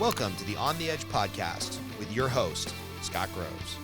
Welcome to the On the Edge podcast with your host, Scott Groves.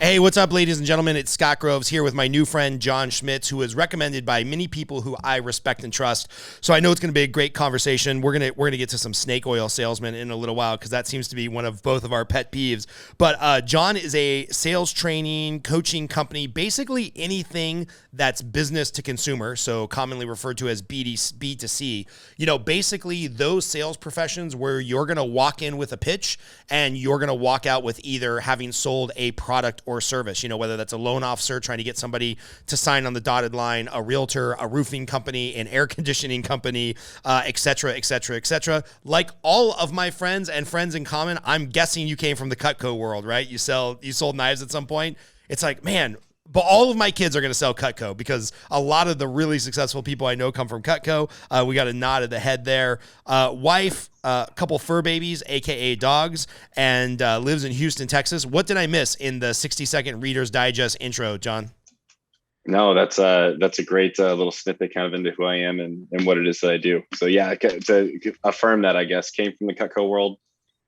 Hey, what's up, ladies and gentlemen? It's Scott Groves here with my new friend, John Schmitz, who is recommended by many people who I respect and trust. So I know it's going to be a great conversation. We're gonna get to some snake oil salesmen in a little while because that seems to be one of both of our pet peeves. But John is a sales training, coaching company, basically anything that's business to consumer, so commonly referred to as B2C. You know, basically those sales professions where you're going to walk in with a pitch and you're going to walk out with either having sold a product or service, you know, whether that's a loan officer trying to get somebody to sign on the dotted line, a realtor, a roofing company, an air conditioning company, et cetera, et cetera, et cetera. Like all of my friends and friends in common, I'm guessing you came from the Cutco world, right? You sold knives at some point. It's like, man, but all of my kids are going to sell Cutco because a lot of the really successful people I know come from Cutco. We got a nod of the head there. Wife, a couple fur babies, AKA dogs, and lives in Houston, Texas. What did I miss in the 60-second Reader's Digest intro, John? No, that's a great little snippet kind of into who I am and what it is that I do. So yeah, to affirm that, I guess, came from the Cutco world.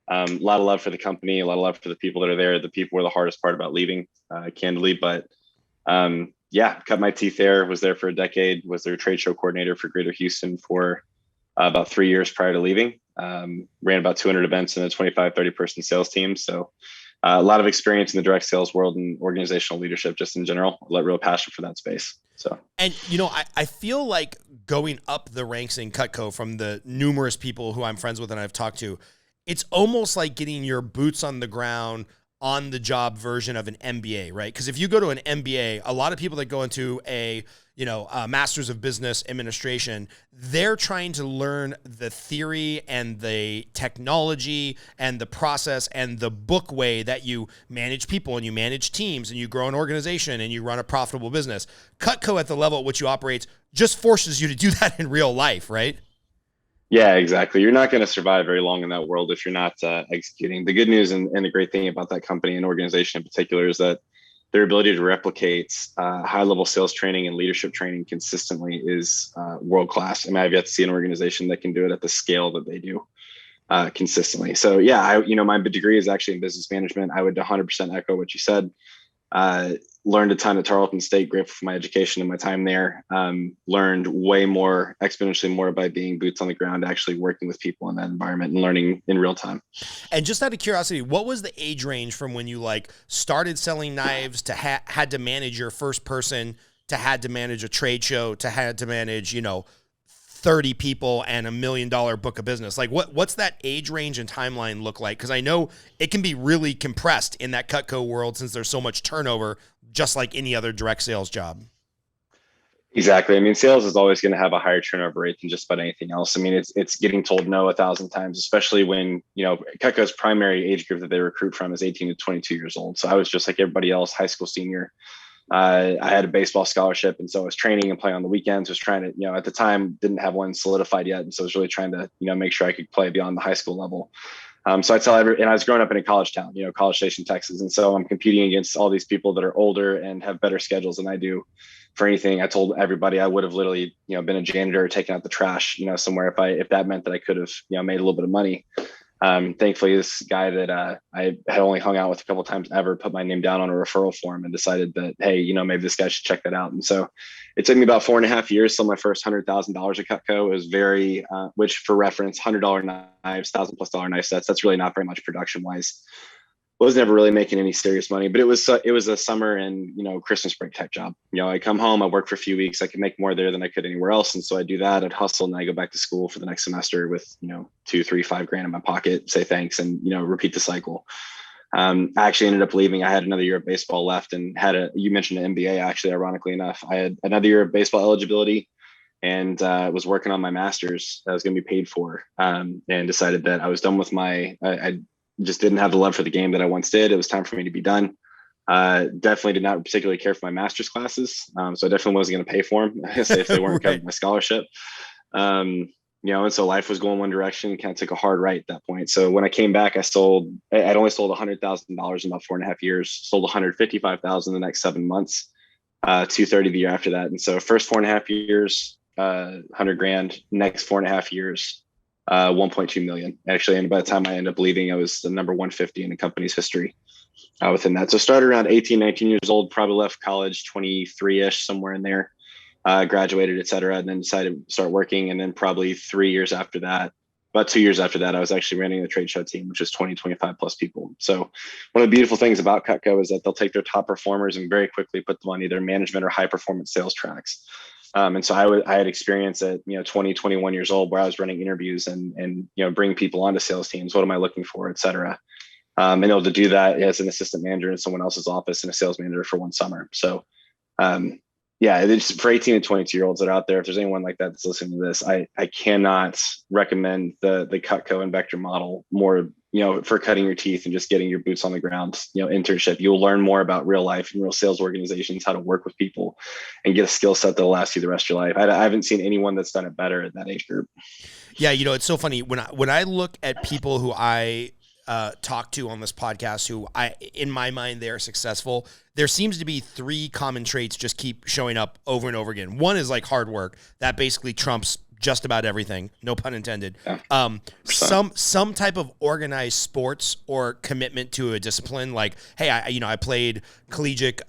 A lot of love for the company, a lot of love for the people that are there. The people were the hardest part about leaving, candidly, but yeah, cut my teeth there, was there for a decade, was their trade show coordinator for Greater Houston for about 3 years prior to leaving. Ran about 200 events in a 25, 30 person sales team. So a lot of experience in the direct sales world and organizational leadership just in general, real passion for that space. So, and you know, I feel like going up the ranks in Cutco from the numerous people who I'm friends with and I've talked to, it's almost like getting your boots on the ground on the job version of an MBA, right? Because if you go to an MBA, a lot of people that go into a Masters of Business Administration, they're trying to learn the theory and the technology and the process and the book way that you manage people and you manage teams and you grow an organization and you run a profitable business. Cutco at the level at which you operate just forces you to do that in real life, right? Yeah, exactly. You're not going to survive very long in that world if you're not executing. The good news and the great thing about that company and organization in particular is that their ability to replicate high-level sales training and leadership training consistently is world-class. I mean, I've yet to see an organization that can do it at the scale that they do consistently. So yeah, my degree is actually in business management. I would 100% echo what you said. Learned a ton at Tarleton State, grateful for my education and my time there. Learned way more, exponentially more by being boots on the ground, actually working with people in that environment and learning in real time. And just out of curiosity, what was the age range from when you started selling knives to had to manage your first person, to had to manage a trade show, to had to manage, 30 people and $1 million book of business? Like what's that age range and timeline look like? Because I know it can be really compressed in that Cutco world since there's so much turnover, just like any other direct sales job. Exactly. I mean, sales is always going to have a higher turnover rate than just about anything else. I mean, it's getting told no 1,000 times, especially when, Cutco's primary age group that they recruit from is 18 to 22 years old. So I was just like everybody else, high school senior. I had a baseball scholarship, and so I was training and playing on the weekends. Was trying to, at the time, didn't have one solidified yet, and so I was really trying to, make sure I could play beyond the high school level. So I tell and I was growing up in a college town, College Station, Texas, and so I'm competing against all these people that are older and have better schedules than I do. For anything, I told everybody I would have literally, been a janitor or taken out the trash, somewhere if that meant that I could have, made a little bit of money. Thankfully, this guy that I had only hung out with a couple of times ever put my name down on a referral form and decided that, hey, maybe this guy should check that out. And so it took me about 4.5 years to sell my first $100,000 at Cutco. It was very, which for reference, $100 knives, $1,000+ knife sets. That's really not very much production wise. Was never really making any serious money, but it was a summer and, Christmas break type job. I come home, I work for a few weeks. I could make more there than I could anywhere else. And so I do that. I'd hustle and I go back to school for the next semester with, 2, 3, 5 grand in my pocket, say thanks, and, repeat the cycle. I actually ended up leaving. I had another year of baseball left and you mentioned an MBA, actually, ironically enough. I had another year of baseball eligibility and was working on my master's that I was going to be paid for, and decided that I was done with I just didn't have the love for the game that I once did. It was time for me to be done. Definitely did not particularly care for my master's classes. So I definitely wasn't going to pay for them if they weren't covering my scholarship. And so life was going one direction, kind of took a hard right at that point. So when I came back, I'd only sold $100,000 in about 4.5 years, sold $155,000 the next 7 months, 230 the year after that. And so first 4.5 years, 100 grand, next 4.5 years, 1.2 million actually. And by the time I ended up leaving, I was the number 150 in the company's history within that. So started around 18, 19 years old, probably left college 23-ish, somewhere in there, graduated, et cetera, and then decided to start working. And then probably 3 years after that, about 2 years after that, I was actually running the trade show team, which is 20, 25 plus people. So one of the beautiful things about Cutco is that they'll take their top performers and very quickly put them on either management or high performance sales tracks. And so I had experience at 20, 21 years old where I was running interviews and bring people onto sales teams. What am I looking for, et cetera. And able to do that as an assistant manager in someone else's office and a sales manager for one summer. So it's for 18 and 22-year-olds that are out there. If there's anyone like that that's listening to this, I cannot recommend the Cutco and Vector model more, for cutting your teeth and just getting your boots on the ground, internship. You'll learn more about real life and real sales organizations, how to work with people and get a skill set that'll last you the rest of your life. I haven't seen anyone that's done it better at that age group. Yeah. It's so funny when I look at people who I talk to on this podcast who in my mind, they are successful. There seems to be three common traits just keep showing up over and over again. One is like hard work. That basically trumps just about everything. No pun intended. Yeah. Some type of organized sports or commitment to a discipline. Like, hey, I played collegiate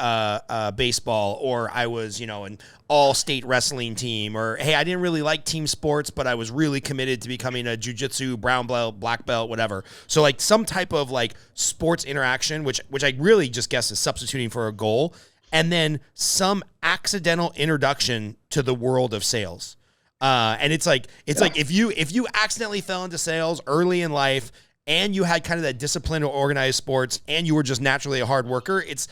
baseball, or I was, an all-state wrestling team, or hey, I didn't really like team sports, but I was really committed to becoming a jiu-jitsu brown belt, black belt, whatever. So like some type of like sports interaction, which I really just guess is substituting for a goal, and then some accidental introduction to the world of sales. And it's like if you accidentally fell into sales early in life and you had kind of that discipline or organized sports and you were just naturally a hard worker, it's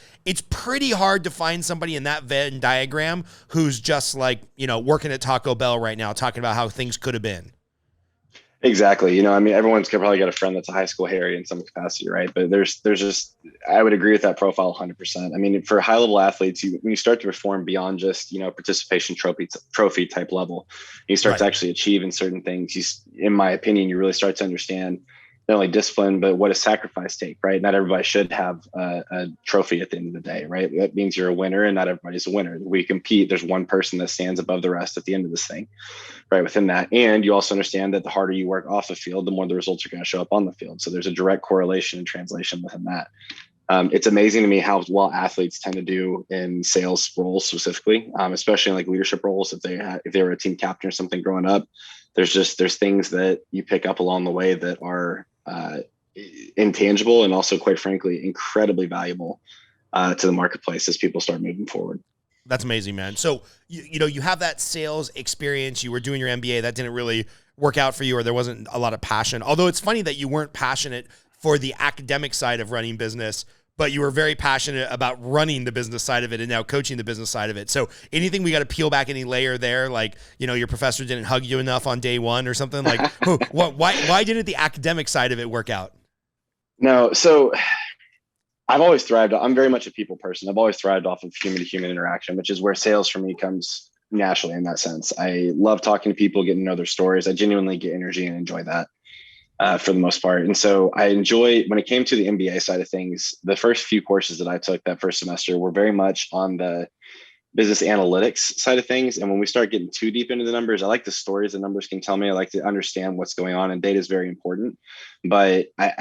pretty hard to find somebody in that Venn diagram who's just like, working at Taco Bell right now, talking about how things could have been. Exactly. Everyone's probably got a friend that's a high school Harry in some capacity, right? But there's just, I would agree with that profile 100%. For high level athletes, when you start to perform beyond just, participation trophy type level, you start to actually achieve in certain things. In my opinion, you really start to understand not only discipline, but what does sacrifice take, right? Not everybody should have a trophy at the end of the day, right? That means you're a winner and not everybody's a winner. We compete. There's one person that stands above the rest at the end of this thing, right? Within that. And you also understand that the harder you work off the field, the more the results are going to show up on the field. So there's a direct correlation and translation within that. It's amazing to me how well athletes tend to do in sales roles specifically, especially in like leadership roles. If they were a team captain or something growing up, there's things that you pick up along the way that are intangible and also, quite frankly, incredibly valuable to the marketplace as people start moving forward. That's amazing, man. So you have that sales experience. You were doing your MBA. That didn't really work out for you, or there wasn't a lot of passion. Although it's funny that you weren't passionate for the academic side of running business, but you were very passionate about running the business side of it and now coaching the business side of it. So anything we got to peel back any layer there? Like, your professor didn't hug you enough on day one or something? Like, why didn't the academic side of it work out? No. So I've always thrived. I'm very much a people person. I've always thrived off of human to human interaction, which is where sales for me comes naturally in that sense. I love talking to people, getting to know their stories. I genuinely get energy and enjoy that. For the most part. And so I enjoy, when it came to the MBA side of things, the first few courses that I took that first semester were very much on the business analytics side of things. And when we start getting too deep into the numbers, I like the stories the numbers can tell me. I like to understand what's going on, and data is very important. But I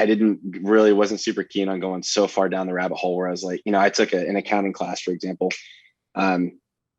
wasn't super keen on going so far down the rabbit hole where I was like, I took an accounting class, for example.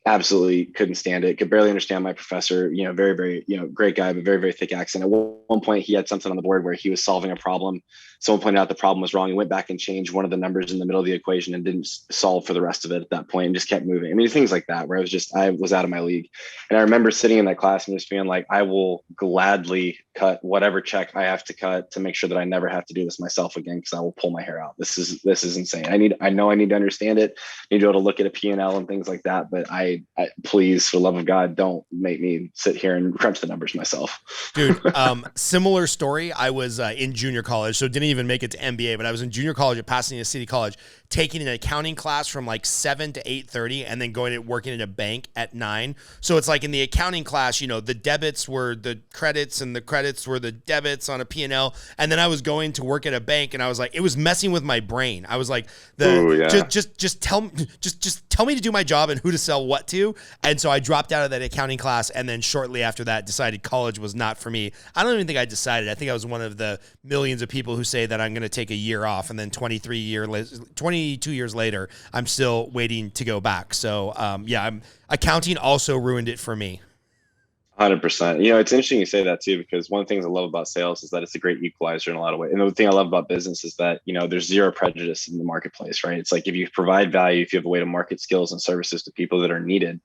Absolutely couldn't stand it. Could barely understand my professor, very, very, great guy, but very, very thick accent. At one point he had something on the board where he was solving a problem. Someone pointed out the problem was wrong. He went back and changed one of the numbers in the middle of the equation and didn't solve for the rest of it at that point and just kept moving. Things like that, where I was out of my league. And I remember sitting in that class and just feeling like, I will gladly cut whatever check I have to cut to make sure that I never have to do this myself again, because I will pull my hair out. This is insane. I know I need to understand it. I need to be able to look at a P&L and things like that. But I please, for the love of God, don't make me sit here and crunch the numbers myself. Dude, similar story. I was in junior college, so didn't even make it to MBA, but I was in junior college at Pasadena City College, taking an accounting class from like 7 to 8:30 and then going to working in a bank at 9. So it's like in the accounting class, the debits were the credits and the credits were the debits on a P&L. And then I was going to work at a bank, and I was like, it was messing with my brain. I was like, just tell me to do my job and who to sell what to. And so I dropped out of that accounting class, and then shortly after that decided college was not for me. I don't even think I decided. I think I was one of the millions of people who say that I'm going to take a year off, and then 22 years later, I'm still waiting to go back. So accounting also ruined it for me. 100%. It's interesting you say that too, because one of the things I love about sales is that it's a great equalizer in a lot of ways. And the thing I love about business is that, there's zero prejudice in the marketplace, right? It's like, if you provide value, if you have a way to market skills and services to people that are needed,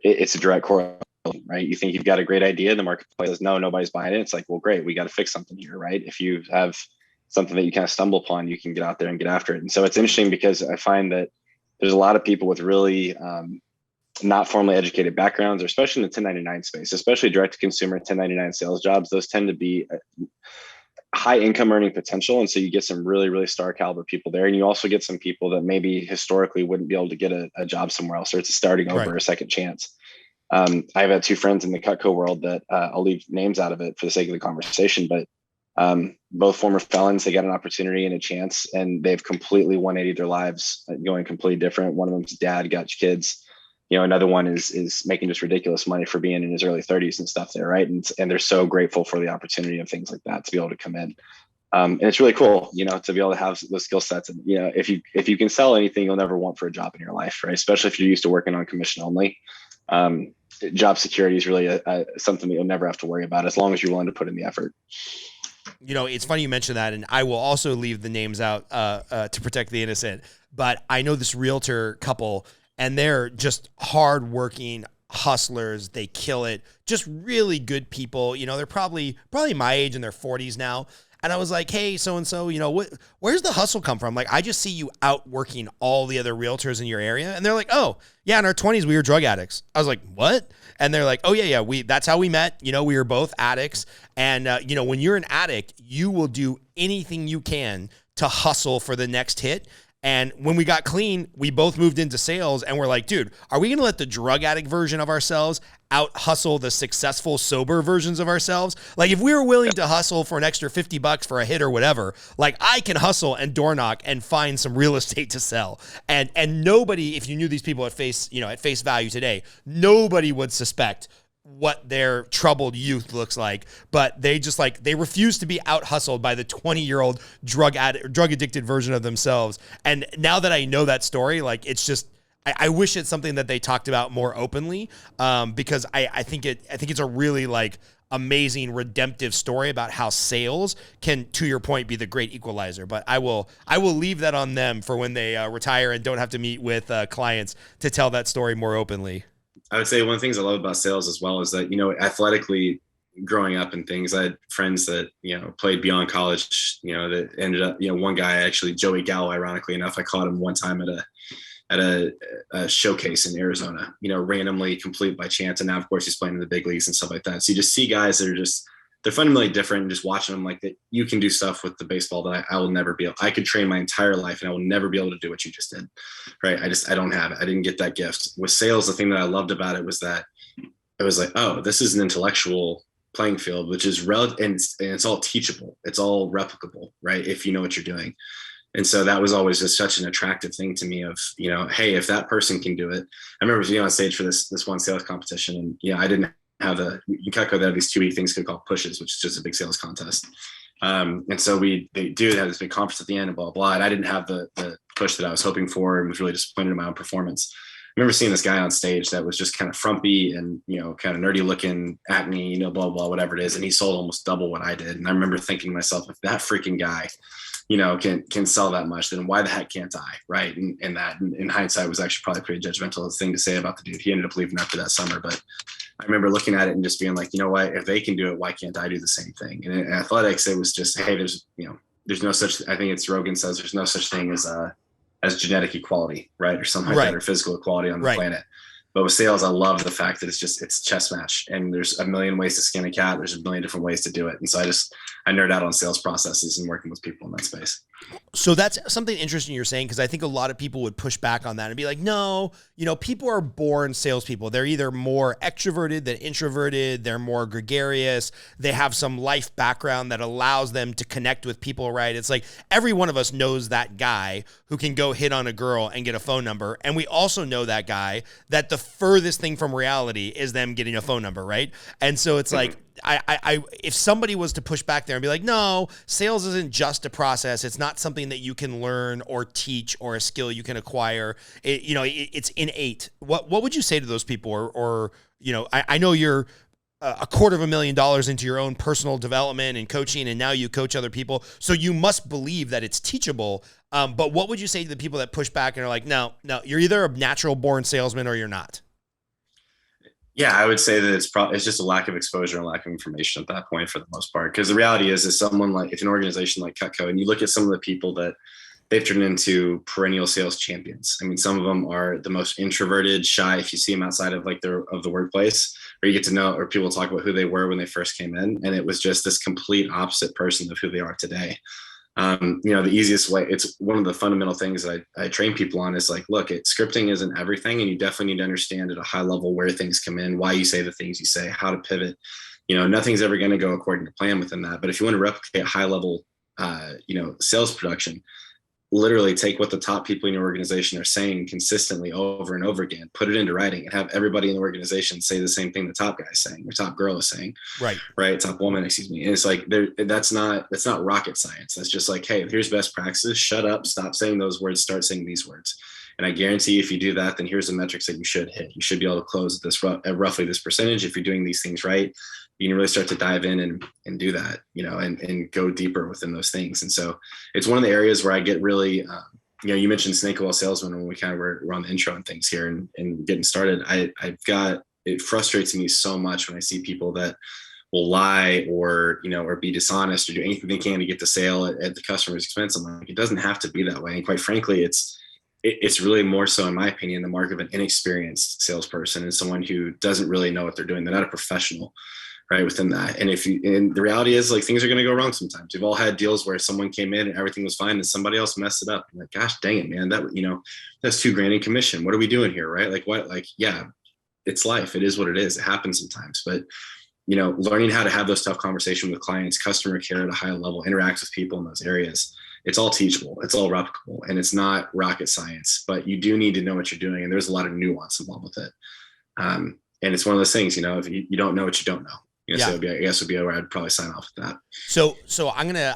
it's a direct correlation, right? You think you've got a great idea, the marketplace says, no, nobody's buying it. It's like, well, great, we got to fix something here, right? If you have something that you kind of stumble upon, you can get out there and get after it. And so it's interesting because I find that there's a lot of people with really, not formally educated backgrounds, or especially in the 1099 space, especially direct to consumer 1099 sales jobs. Those tend to be high income earning potential. And so you get some really, really star caliber people there. And you also get some people that maybe historically wouldn't be able to get a job somewhere else, or it's a starting over, a second chance. I've had two friends in the Cutco world that I'll leave names out of it for the sake of the conversation, but both former felons, they got an opportunity and a chance, and they've completely 180 their lives, going completely different. One of them's dad, got kids. Another one is making just ridiculous money for being in his early 30s and stuff there, right? And they're so grateful for the opportunity of things like that to be able to come in. And it's really cool, to be able to have those skill sets. And, if you can sell anything, you'll never want for a job in your life, right? Especially if you're used to working on commission only. Job security is really something that you'll never have to worry about as long as you're willing to put in the effort. It's funny you mention that, and I will also leave the names out to protect the innocent. But I know this realtor couple, and they're just hardworking hustlers. They kill it. Just really good people. They're probably my age, in their 40s now. And I was like, hey, so-and-so, where's the hustle come from? Like, I just see you out working all the other realtors in your area. And they're like, oh, yeah, in our 20s, we were drug addicts. I was like, what? And they're like, oh, yeah, that's how we met. We were both addicts. And, when you're an addict, you will do anything you can to hustle for the next hit. And when we got clean, we both moved into sales, and we're like, dude, are we going to let the drug addict version of ourselves out hustle the successful sober versions of ourselves? Like, if we were willing to hustle for an extra $50 for a hit or whatever, like, I can hustle and door knock and find some real estate to sell. And nobody, if you knew these people at face value today, nobody would suspect what their troubled youth looks like, but they refuse to be out hustled by the 20-year-old drug addicted version of themselves. And now that I know that story, like, it's just, I wish it's something that they talked about more openly, because I think it's a really, like, amazing redemptive story about how sales can, to your point, be the great equalizer. But I will leave that on them for when they retire and don't have to meet with clients to tell that story more openly. I would say one of the things I love about sales as well is that, athletically growing up and things, I had friends that, played beyond college, that ended up, one guy actually, Joey Gallo, ironically enough, I caught him one time at a showcase in Arizona, randomly, complete by chance. And now, of course, he's playing in the big leagues and stuff like that. So you just see guys that are they're fundamentally different, and just watching them, like, that you can do stuff with the baseball that I will never be able. I could train my entire life and I will never be able to do what you just did. Right. I don't have it. I didn't get that gift. With sales, the thing that I loved about it was that it was like, oh, this is an intellectual playing field, which is relative, and it's all teachable. It's all replicable, right? If you know what you're doing. And so that was always just such an attractive thing to me of, hey, if that person can do it. I remember being on stage for this one sales competition, and I didn't have in Cutco, they have these 2-week things called pushes, which is just a big sales contest. And so they have this big conference at the end and blah, blah. And I didn't have the push that I was hoping for, and was really disappointed in my own performance. I remember seeing this guy on stage that was just kind of frumpy and, kind of nerdy looking at me, blah, blah, whatever it is. And he sold almost double what I did. And I remember thinking to myself, if that freaking guy, can sell that much, then why the heck can't I? Right. And that in hindsight was actually probably pretty judgmental thing to say about the dude. He ended up leaving after that summer, but I remember looking at it and just being like, what, if they can do it, why can't I do the same thing? And in athletics, it was just, hey, there's no such, I think it's Rogan says there's no such thing as genetic equality, right? Or something like that, or physical equality on the planet. But with sales, I love the fact that it's chess match, and there's a million ways to skin a cat. There's a million different ways to do it. And so I nerd out on sales processes and working with people in that space. So that's something interesting you're saying, because I think a lot of people would push back on that and be like, no, people are born salespeople. They're either more extroverted than introverted. They're more gregarious. They have some life background that allows them to connect with people, right? It's like every one of us knows that guy who can go hit on a girl and get a phone number. And we also know that guy that the furthest thing from reality is them getting a phone number, right? And so it's like, if somebody was to push back there and be like, no, sales isn't just a process. It's not something that you can learn or teach or a skill you can acquire. It's innate. What would you say to those people? Or I know you're $250,000 into your own personal development and coaching, and now you coach other people. So you must believe that it's teachable. But what would you say to the people that push back and are like, no, you're either a natural born salesman or you're not? Yeah, I would say that it's just a lack of exposure and lack of information at that point for the most part. Because the reality is someone like, if an organization like Cutco, and you look at some of the people that they've turned into perennial sales champions. I mean, some of them are the most introverted, shy. If you see them outside of the workplace, or you get to know, or people talk about who they were when they first came in, and it was just this complete opposite person of who they are today. The easiest way, it's one of the fundamental things that I train people on is like, look, scripting isn't everything. And you definitely need to understand at a high level where things come in, why you say the things you say, how to pivot. Nothing's ever going to go according to plan within that. But if you want to replicate high level, sales production, literally take what the top people in your organization are saying consistently over and over again, put it into writing, and have everybody in the organization say the same thing the top guy is saying, or top girl is saying. Right. Top woman, excuse me. And it's like, that's not rocket science. That's just like, hey, here's best practices. Shut up. Stop saying those words. Start saying these words. And I guarantee if you do that, then here's the metrics that you should hit. You should be able to close this at roughly this percentage. If you're doing these things right, you can really start to dive in and do that, and go deeper within those things. And so it's one of the areas where I get really, you mentioned snake oil salesman when we kind of were on the intro and things here and getting started. It frustrates me so much when I see people that will lie or be dishonest or do anything they can to get the sale at the customer's expense. I'm like, it doesn't have to be that way. And quite frankly, it's really more so, in my opinion, the mark of an inexperienced salesperson and someone who doesn't really know what they're doing. They're not a professional. Right within that. And the reality is like things are going to go wrong sometimes. We've all had deals where someone came in and everything was fine and somebody else messed it up. I'm like, gosh, dang it, man, that's $2,000 in commission. What are we doing here? Right. Like what, yeah, it's life. It is what it is. It happens sometimes, but learning how to have those tough conversations with clients, customer care at a high level, interact with people in those areas. It's all teachable. It's all replicable, and it's not rocket science, but you do need to know what you're doing. And there's a lot of nuance involved with it. And it's one of those things, if you don't know what you don't know. So I guess would be where I'd probably sign off with that. So I'm gonna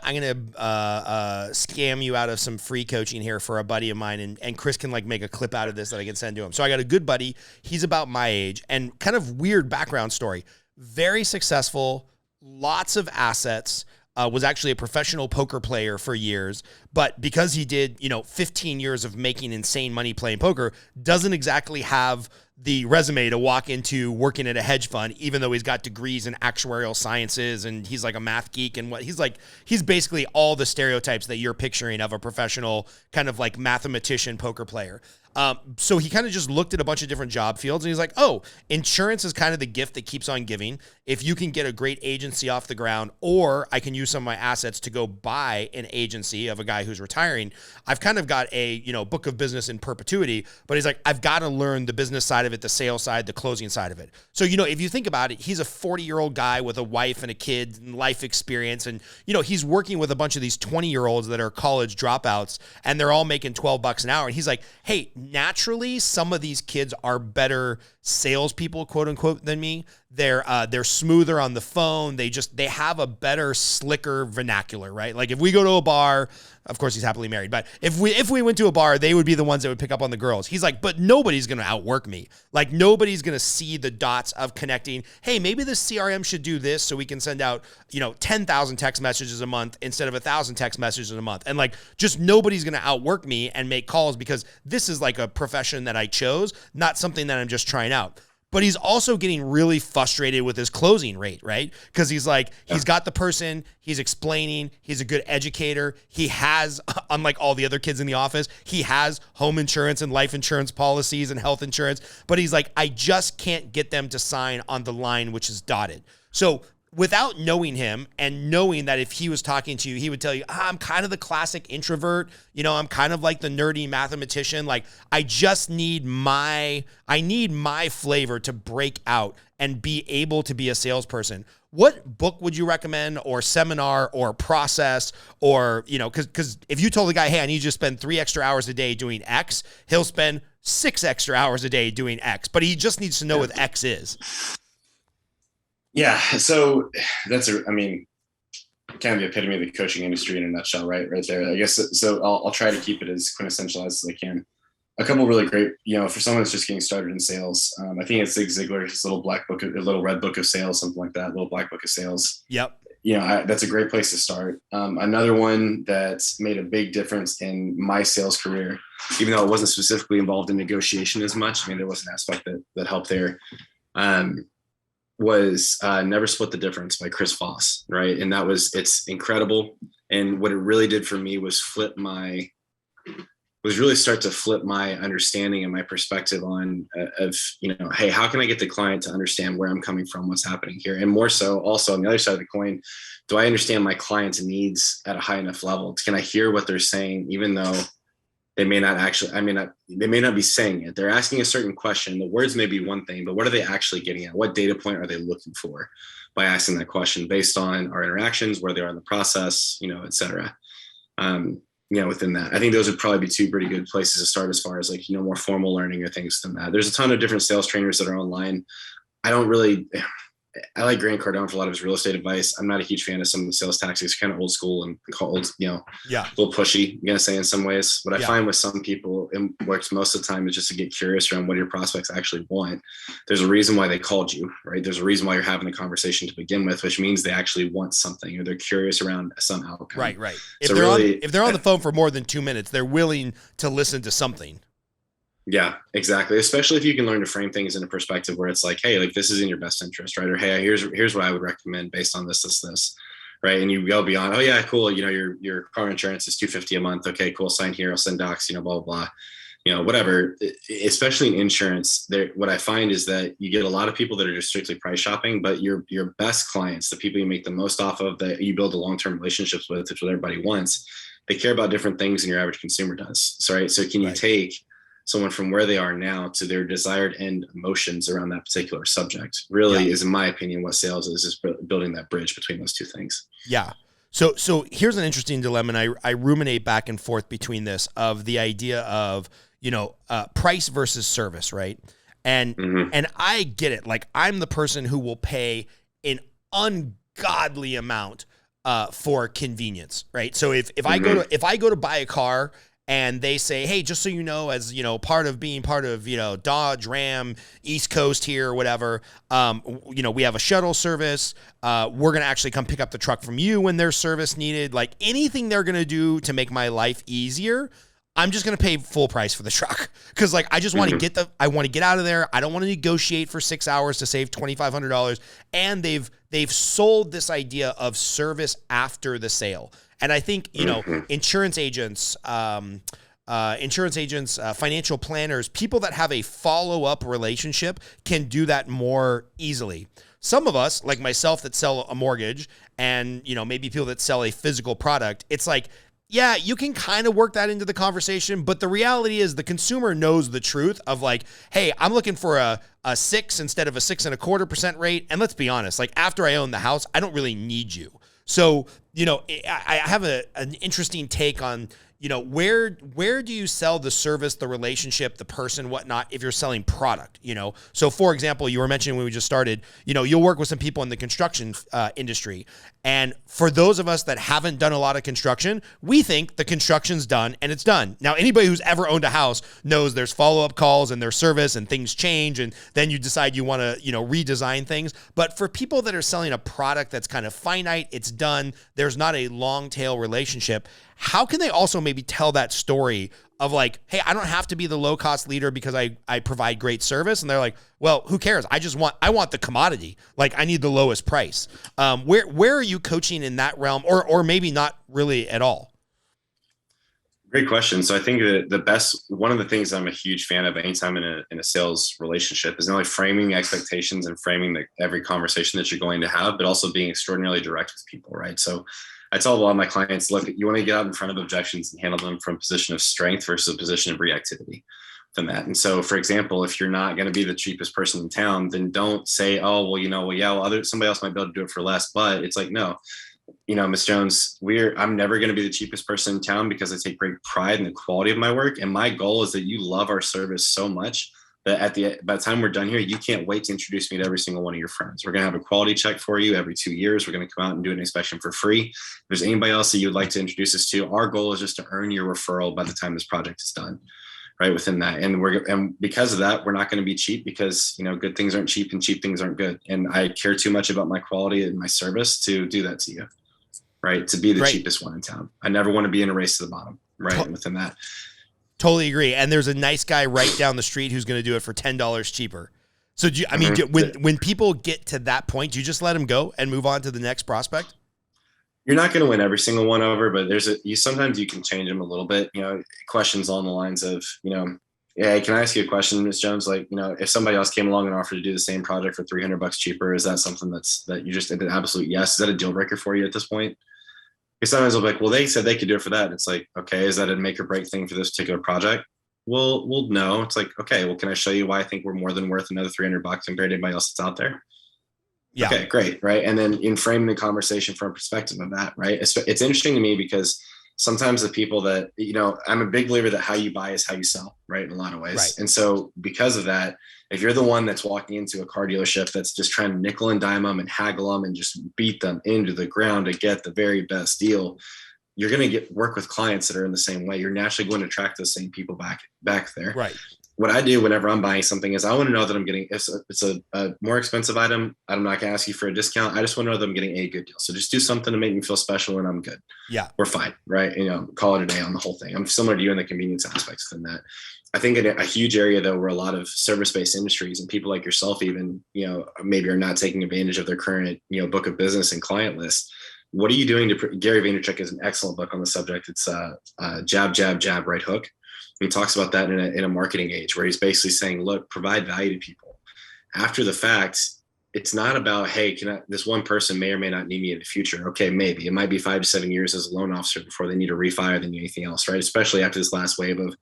scam you out of some free coaching here for a buddy of mine, and Chris can make a clip out of this that I can send to him. So I got a good buddy. He's about my age and kind of weird background story. Very successful, lots of assets. Was actually a professional poker player for years, but because he did 15 years of making insane money playing poker, doesn't exactly have the resume to walk into working at a hedge fund, even though he's got degrees in actuarial sciences and he's like a math geek and he's basically all the stereotypes that you're picturing of a professional kind of like mathematician poker player. So he kind of just looked at a bunch of different job fields and he's like, oh, insurance is kind of the gift that keeps on giving. If you can get a great agency off the ground, or I can use some of my assets to go buy an agency of a guy who's retiring, I've kind of got a, book of business in perpetuity, but he's like, I've got to learn the business side of it, the sales side, the closing side of it. So, if you think about it, he's a 40-year-old guy with a wife and a kid and life experience. And, he's working with a bunch of these 20-year-olds that are college dropouts and they're all making $12 an hour. And he's like, hey, naturally, some of these kids are better salespeople, quote unquote, than me. They're smoother on the phone. They have a better, slicker vernacular, right? Like if we go to a bar, of course he's happily married, but if we went to a bar, they would be the ones that would pick up on the girls. He's like, but nobody's going to outwork me. Like nobody's going to see the dots of connecting. Hey, maybe the CRM should do this so we can send out, 10,000 text messages a month instead of 1,000 text messages a month. And just nobody's going to outwork me and make calls because this is like a profession that I chose, not something that I'm just trying out. but he's also getting really frustrated with his closing rate, right? Because he's like, he's got the person, he's explaining, he's a good educator. He has, unlike all the other kids in the office, he has home insurance and life insurance policies and health insurance, but he's like, I just can't get them to sign on the line which is dotted. So without knowing him and knowing that if he was talking to you, he would tell you, I'm kind of the classic introvert. I'm kind of like the nerdy mathematician. Like, I need my flavor to break out and be able to be a salesperson. What book would you recommend, or seminar, or process, or, because if you told the guy, hey, I need you to spend 3 extra hours a day doing X, he'll spend 6 extra hours a day doing X, but he just needs to know what X is. Yeah. So that's kind of the epitome of the coaching industry in a nutshell, right there. I guess, so I'll try to keep it as quintessential as I can. A couple really great, for someone that's just getting started in sales. I think it's Zig Ziglar's little red book of sales, something like that, little black book of sales. Yep. That's a great place to start. Another one that's made a big difference in my sales career, even though it wasn't specifically involved in negotiation as much. There was an aspect that helped there. Was Never Split the Difference by Chris Voss, right? And it's incredible. And what it really did for me was really start to flip my understanding and my perspective on hey, how can I get the client to understand where I'm coming from, what's happening here? And more so also on the other side of the coin, do I understand my client's needs at a high enough level? Can I hear what they're saying, even though they may not be saying it? They're asking a certain question. The words may be one thing, but what are they actually getting at? What data point are they looking for by asking that question based on our interactions, where they are in the process, et cetera. Within that, I think those would probably be 2 pretty good places to start as far as more formal learning or things than that. There's a ton of different sales trainers that are online. I like Grant Cardone for a lot of his real estate advice. I'm not a huge fan of some of the sales tactics, kind of old school and called, a little pushy, I'm going to say in some ways. What I find with some people, it works most of the time, is just to get curious around what your prospects actually want. There's a reason why they called you, right? There's a reason why you're having the conversation to begin with, which means they actually want something, or they're curious around some outcome. Right. If they're on the phone for more than 2 minutes, they're willing to listen to something. Yeah, exactly. Especially if you can learn to frame things in a perspective where it's like, hey, this is in your best interest, right? Or, hey, here's what I would recommend based on this, right? And you go beyond, oh yeah, cool. Your car insurance is $250 a month. Okay, cool. Sign here. I'll send docs, blah, blah, blah, whatever. Especially in insurance, what I find is that you get a lot of people that are just strictly price shopping, but your best clients, the people you make the most off of, that you build the long-term relationships with, which what everybody wants, they care about different things than your average consumer does. So, right. So can you take someone from where they are now to their desired end emotions around that particular subject? Really is, in my opinion, what sales is building that bridge between those two things. Yeah. So here's an interesting dilemma. And I ruminate back and forth between this, of the idea of, price versus service. Right. And I get it. Like, I'm the person who will pay an ungodly amount for convenience. Right. So if I go to buy a car, and they say, hey, just so you know, as part of being part of Dodge, Ram, East Coast here or whatever, we have a shuttle service. We're gonna actually come pick up the truck from you when there's service needed. Like, anything they're gonna do to make my life easier, I'm just gonna pay full price for the truck, because I just want to get out of there. I don't want to negotiate for 6 hours to save $2,500. And they've sold this idea of service after the sale. And I think, insurance agents, financial planners, people that have a follow-up relationship can do that more easily. Some of us, like myself, that sell a mortgage, and, maybe people that sell a physical product, it's like, yeah, you can kind of work that into the conversation, but the reality is the consumer knows the truth of like, hey, I'm looking for a 6 instead of a 6.25% rate. And let's be honest, like, after I own the house, I don't really need you. So, I have an interesting take on, where do you sell the service, the relationship, the person, whatnot, if you're selling product, So, for example, you were mentioning when we just started, you'll work with some people in the construction industry. And for those of us that haven't done a lot of construction, we think the construction's done and it's done. Now, anybody who's ever owned a house knows there's follow-up calls and there's service and things change, and then you decide you want to, redesign things. But for people that are selling a product that's kind of finite, it's done, there's not a long tail relationship, how can they also maybe tell that story of like, hey, I don't have to be the low cost leader because I provide great service. And they're like, well, who cares? I want the commodity. Like I need the lowest price. Where are you coaching in that realm, or maybe not really at all? Great question. So I think that one of the things I'm a huge fan of anytime in a sales relationship is not only framing expectations and framing every conversation that you're going to have, but also being extraordinarily direct with people, right? So I tell a lot of my clients, look, you want to get out in front of objections and handle them from a position of strength versus a position of reactivity than that. And so, for example, if you're not going to be the cheapest person in town, then don't say, oh, well, somebody else might be able to do it for less. But it's like, no, Ms. Jones, I'm never going to be the cheapest person in town because I take great pride in the quality of my work. And my goal is that you love our service so much that by the time we're done here, you can't wait to introduce me to every single one of your friends. We're going to have a quality check for you every 2 years. We're going to come out and do an inspection for free. If there's anybody else that you'd like to introduce us to, our goal is just to earn your referral by the time this project is done. Right within that. And because of that, we're not going to be cheap because, good things aren't cheap and cheap things aren't good. And I care too much about my quality and my service to do that to you. Right. To be the cheapest one in town. I never want to be in a race to the bottom. Right. Within that. Totally agree. And there's a nice guy right down the street who's going to do it for $10 cheaper. So when people get to that point, do you just let them go and move on to the next prospect? You're not going to win every single one over, but sometimes you can change them a little bit, questions along the lines of, hey, can I ask you a question, Ms. Jones? Like, if somebody else came along and offered to do the same project for $300 cheaper, is that something that you just did an absolute yes? Is that a deal breaker for you at this point? Because sometimes they'll be like, well, they said they could do it for that. And it's like, okay, is that a make or break thing for this particular project? Well, no. It's like, okay, well, can I show you why I think we're more than worth another $300 compared to anybody else that's out there? Yeah. Okay, great. Right. And then in framing the conversation from a perspective of that, right. It's interesting to me because sometimes the people that, I'm a big believer that how you buy is how you sell, right. In a lot of ways. Right. And so because of that, if you're the one that's walking into a car dealership that's just trying to nickel and dime them and haggle them and just beat them into the ground to get the very best deal, you're going to work with clients that are in the same way. You're naturally going to attract those same people back there. Right. What I do whenever I'm buying something is I want to know that I'm getting, if it's a more expensive item, I'm not going to ask you for a discount. I just want to know that I'm getting a good deal. So just do something to make me feel special and I'm good. Yeah. We're fine. Right. Call it a day on the whole thing. I'm similar to you in the convenience aspects than that. I think in a huge area though, where a lot of service-based industries and people like yourself, even, maybe are not taking advantage of their current, book of business and client list. What are you doing Gary Vaynerchuk has an excellent book on the subject. It's Jab, Jab, Jab, Right Hook. He talks about that in a marketing age where he's basically saying, look, provide value to people. After the fact, it's not about, hey, this one person may or may not need me in the future. Okay, maybe. It might be 5 to 7 years as a loan officer before they need a refi or they need anything else, right? Especially after this last wave of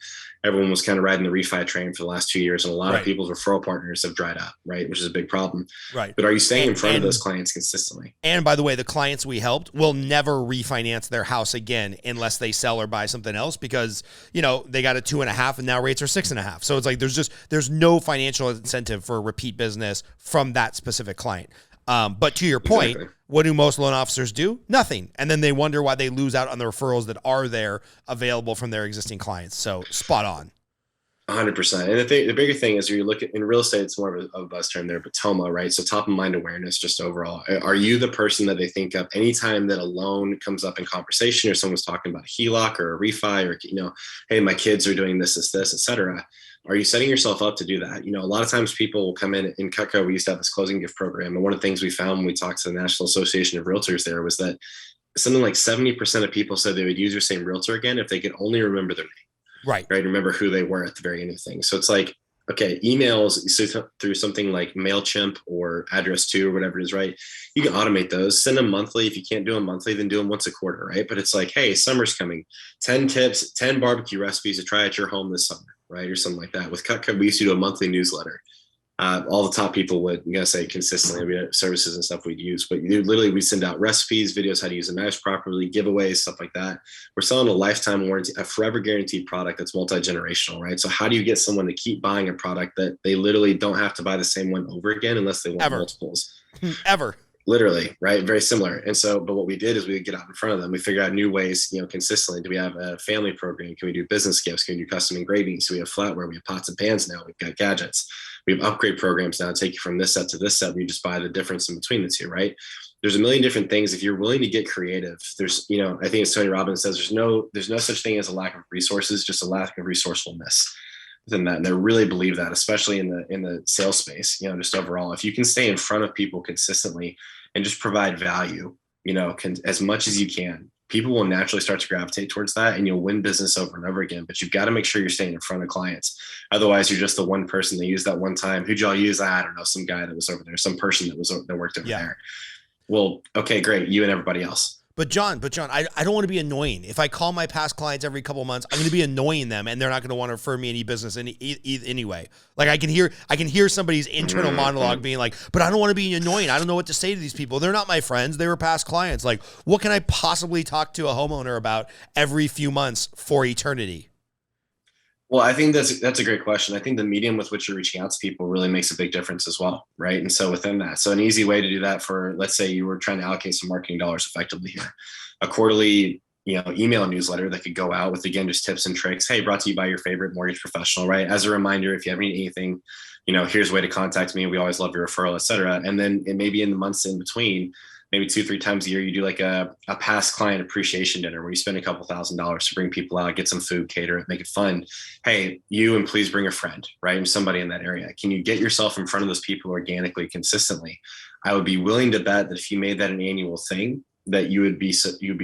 everyone was kind of riding the refi train for the last 2 years. And a lot of people's referral partners have dried up, right? Which is a big problem. Right. But are you staying in front of those clients consistently? And by the way, the clients we helped will never refinance their house again unless they sell or buy something else because, they got a 2.5 and now rates are 6.5. So it's like there's no financial incentive for repeat business from that specific client. But to your point, what do most loan officers do? Nothing. And then they wonder why they lose out on the referrals that are there available from their existing clients. So spot on. 100%. And the bigger thing is you look at in real estate, it's more of a buzz term there, but TOMA, right? So top of mind awareness, just overall. Are you the person that they think of anytime that a loan comes up in conversation or someone's talking about a HELOC or a refi or, hey, my kids are doing this, et cetera. Are you setting yourself up to do that? A lot of times people will come in Cutco, we used to have this closing gift program. And one of the things we found when we talked to the National Association of Realtors there was that something like 70% of people said they would use their same realtor again if they could only remember their name. Right. Remember who they were at the very end of things. So it's like, okay, emails through something like MailChimp or Address2 or whatever it is, right? You can automate those, send them monthly. If you can't do them monthly, then do them once a quarter, right? But it's like, hey, summer's coming, 10 tips, 10 barbecue recipes to try at your home this summer, right? Or something like that. With Cutco, we used to do a monthly newsletter. All the top people would, say consistently, we had services and stuff we'd use, but we send out recipes, videos, how to use a mouse properly, giveaways, stuff like that. We're selling a lifetime warranty, a forever guaranteed product that's multi-generational, right? So how do you get someone to keep buying a product that they literally don't have to buy the same one over again unless they want multiples? Ever. Literally, right? Very similar. And so, but what we did is we would get out in front of them. We figure out new ways, consistently. Do we have a family program? Can we do business gifts? Can we do custom engravings? So we have flatware, we have pots and pans now. We've got gadgets. We have upgrade programs now, take you from this set to this set. We just buy the difference in between the two, right? There's a million different things. If you're willing to get creative, there's, I think as Tony Robbins says, there's no such thing as a lack of resources, just a lack of resourcefulness within that. And I really believe that, especially in the sales space, just overall, if you can stay in front of people consistently and just provide value, as much as you can, people will naturally start to gravitate towards that, and you'll win business over and over again. But you've got to make sure you're staying in front of clients. Otherwise, you're just the one person they used that one time. Who'd y'all use? I don't know, some guy that was over there, some person that worked over there. Well, okay, great. You and everybody else. But John, I don't want to be annoying. If I call my past clients every couple of months, I'm going to be annoying them, and they're not going to want to refer me any business anyway. Like I can hear somebody's internal monologue being like, "But I don't want to be annoying. I don't know what to say to these people. They're not my friends. They were past clients. Like, what can I possibly talk to a homeowner about every few months for eternity?" Well, I think that's a great question. I think the medium with which you're reaching out to people really makes a big difference as well, right? And so within that, so an easy way to do that for, let's say you were trying to allocate some marketing dollars effectively here, a quarterly, email newsletter that could go out with, again, just tips and tricks. Hey, brought to you by your favorite mortgage professional, right? As a reminder, if you ever need anything, here's a way to contact me. We always love your referral, et cetera. And then maybe in the months in between, maybe 2-3 times a year, you do like a past client appreciation dinner where you spend a couple $1,000s to bring people out, get some food, cater it, make it fun. Hey, you, and please bring a friend, right? And somebody in that area. Can you get yourself in front of those people organically, consistently? I would be willing to bet that if you made that an annual thing, that you would be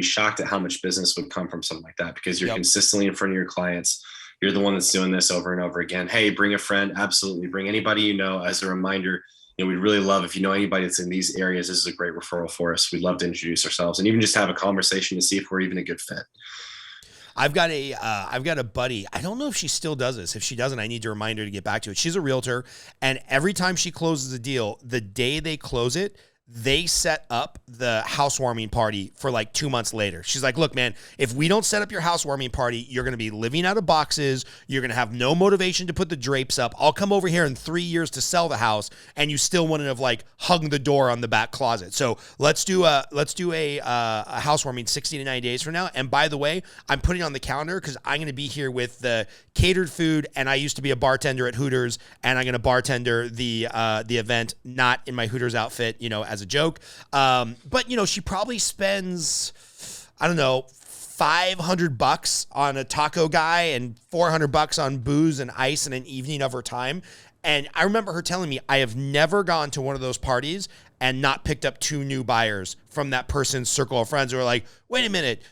shocked at how much business would come from something like that, because you're consistently in front of your clients. You're the one that's doing this over and over again. Hey, bring a friend. Absolutely. Bring anybody as a reminder. We'd really love, if you know anybody that's in these areas, this is a great referral for us. We'd love to introduce ourselves and even just have a conversation to see if we're even a good fit. I've got a buddy. I don't know if she still does this. If she doesn't, I need to remind her to get back to it. She's a realtor, and every time she closes a deal, the day they close it, they set up the housewarming party for like 2 months later. She's like, look, man, if we don't set up your housewarming party, you're going to be living out of boxes. You're going to have no motivation to put the drapes up. I'll come over here in 3 years to sell the house, and you still wouldn't have like hung the door on the back closet. So let's do a housewarming 60 to 90 days from now. And by the way, I'm putting on the calendar because I'm going to be here with the catered food, and I used to be a bartender at Hooters, and I'm going to bartender the event, not in my Hooters outfit, as a joke. But she probably spends, I don't know, $500 on a taco guy and $400 on booze and ice in an evening of her time. And I remember her telling me, I have never gone to one of those parties and not picked up 2 new buyers from that person's circle of friends who are like, wait a minute,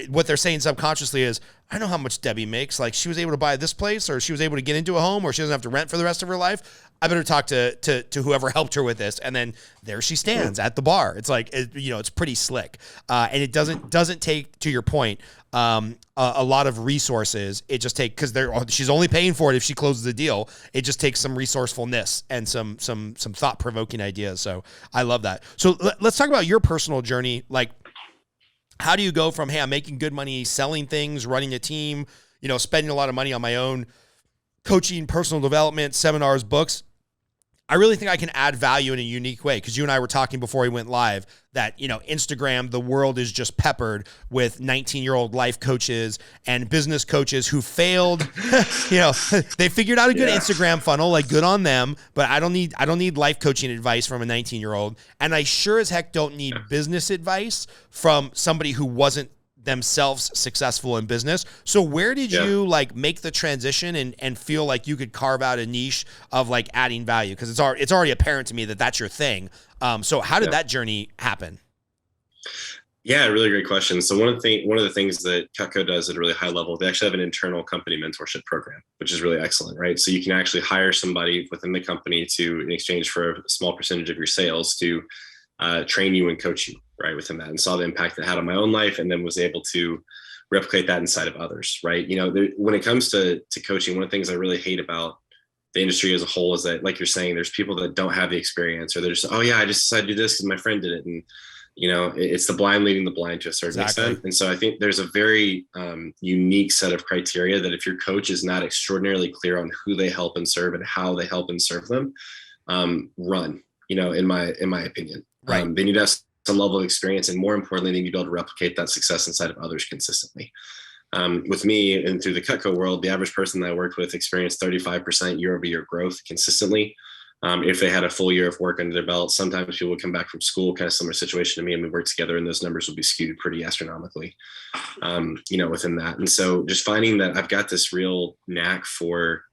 what they're saying subconsciously is, I know how much Debbie makes. Like, she was able to buy this place, or she was able to get into a home, or she doesn't have to rent for the rest of her life. I better talk to whoever helped her with this. And then there she stands at the bar. It's like, it's pretty slick. And it doesn't take, to your point, a lot of resources. It just takes, because she's only paying for it if she closes the deal. It just takes some resourcefulness and some thought-provoking ideas. So I love that. So let's talk about your personal journey. Like, how do you go from, hey, I'm making good money selling things, running a team, spending a lot of money on my own coaching, personal development, seminars, books. I really think I can add value in a unique way, because you and I were talking before we went live that, Instagram, the world is just peppered with 19-year-old life coaches and business coaches who failed. They figured out a good Instagram funnel, like, good on them, but I don't need life coaching advice from a 19-year-old. And I sure as heck don't need business advice from somebody who wasn't themselves successful in business. So where did you make the transition and feel like you could carve out a niche of like adding value? Because it's already apparent to me that that's your thing. So how did that journey happen? Yeah, really great question. So one of the things that Cutco does at a really high level, they actually have an internal company mentorship program, which is really excellent, right? So you can actually hire somebody within the company in exchange for a small percentage of your sales to train you and coach you, right, within that, and saw the impact it had on my own life, and then was able to replicate that inside of others, right? When it comes to coaching, one of the things I really hate about the industry as a whole is that, like you're saying, there's people that don't have the experience, or they're just, oh yeah, I just decided to do this because my friend did it. And, it's the blind leading the blind to a certain extent. And so I think there's a very unique set of criteria that if your coach is not extraordinarily clear on who they help and serve and how they help and serve them, run, in my opinion. Right. They need to have some level of experience, and more importantly, they need to be able to replicate that success inside of others consistently. With me and through the Cutco world, the average person that I worked with experienced 35% year-over-year growth consistently. If they had a full year of work under their belt, sometimes people would come back from school, kind of similar situation to me, and we work together, and those numbers would be skewed pretty astronomically, within that. And so just finding that I've got this real knack for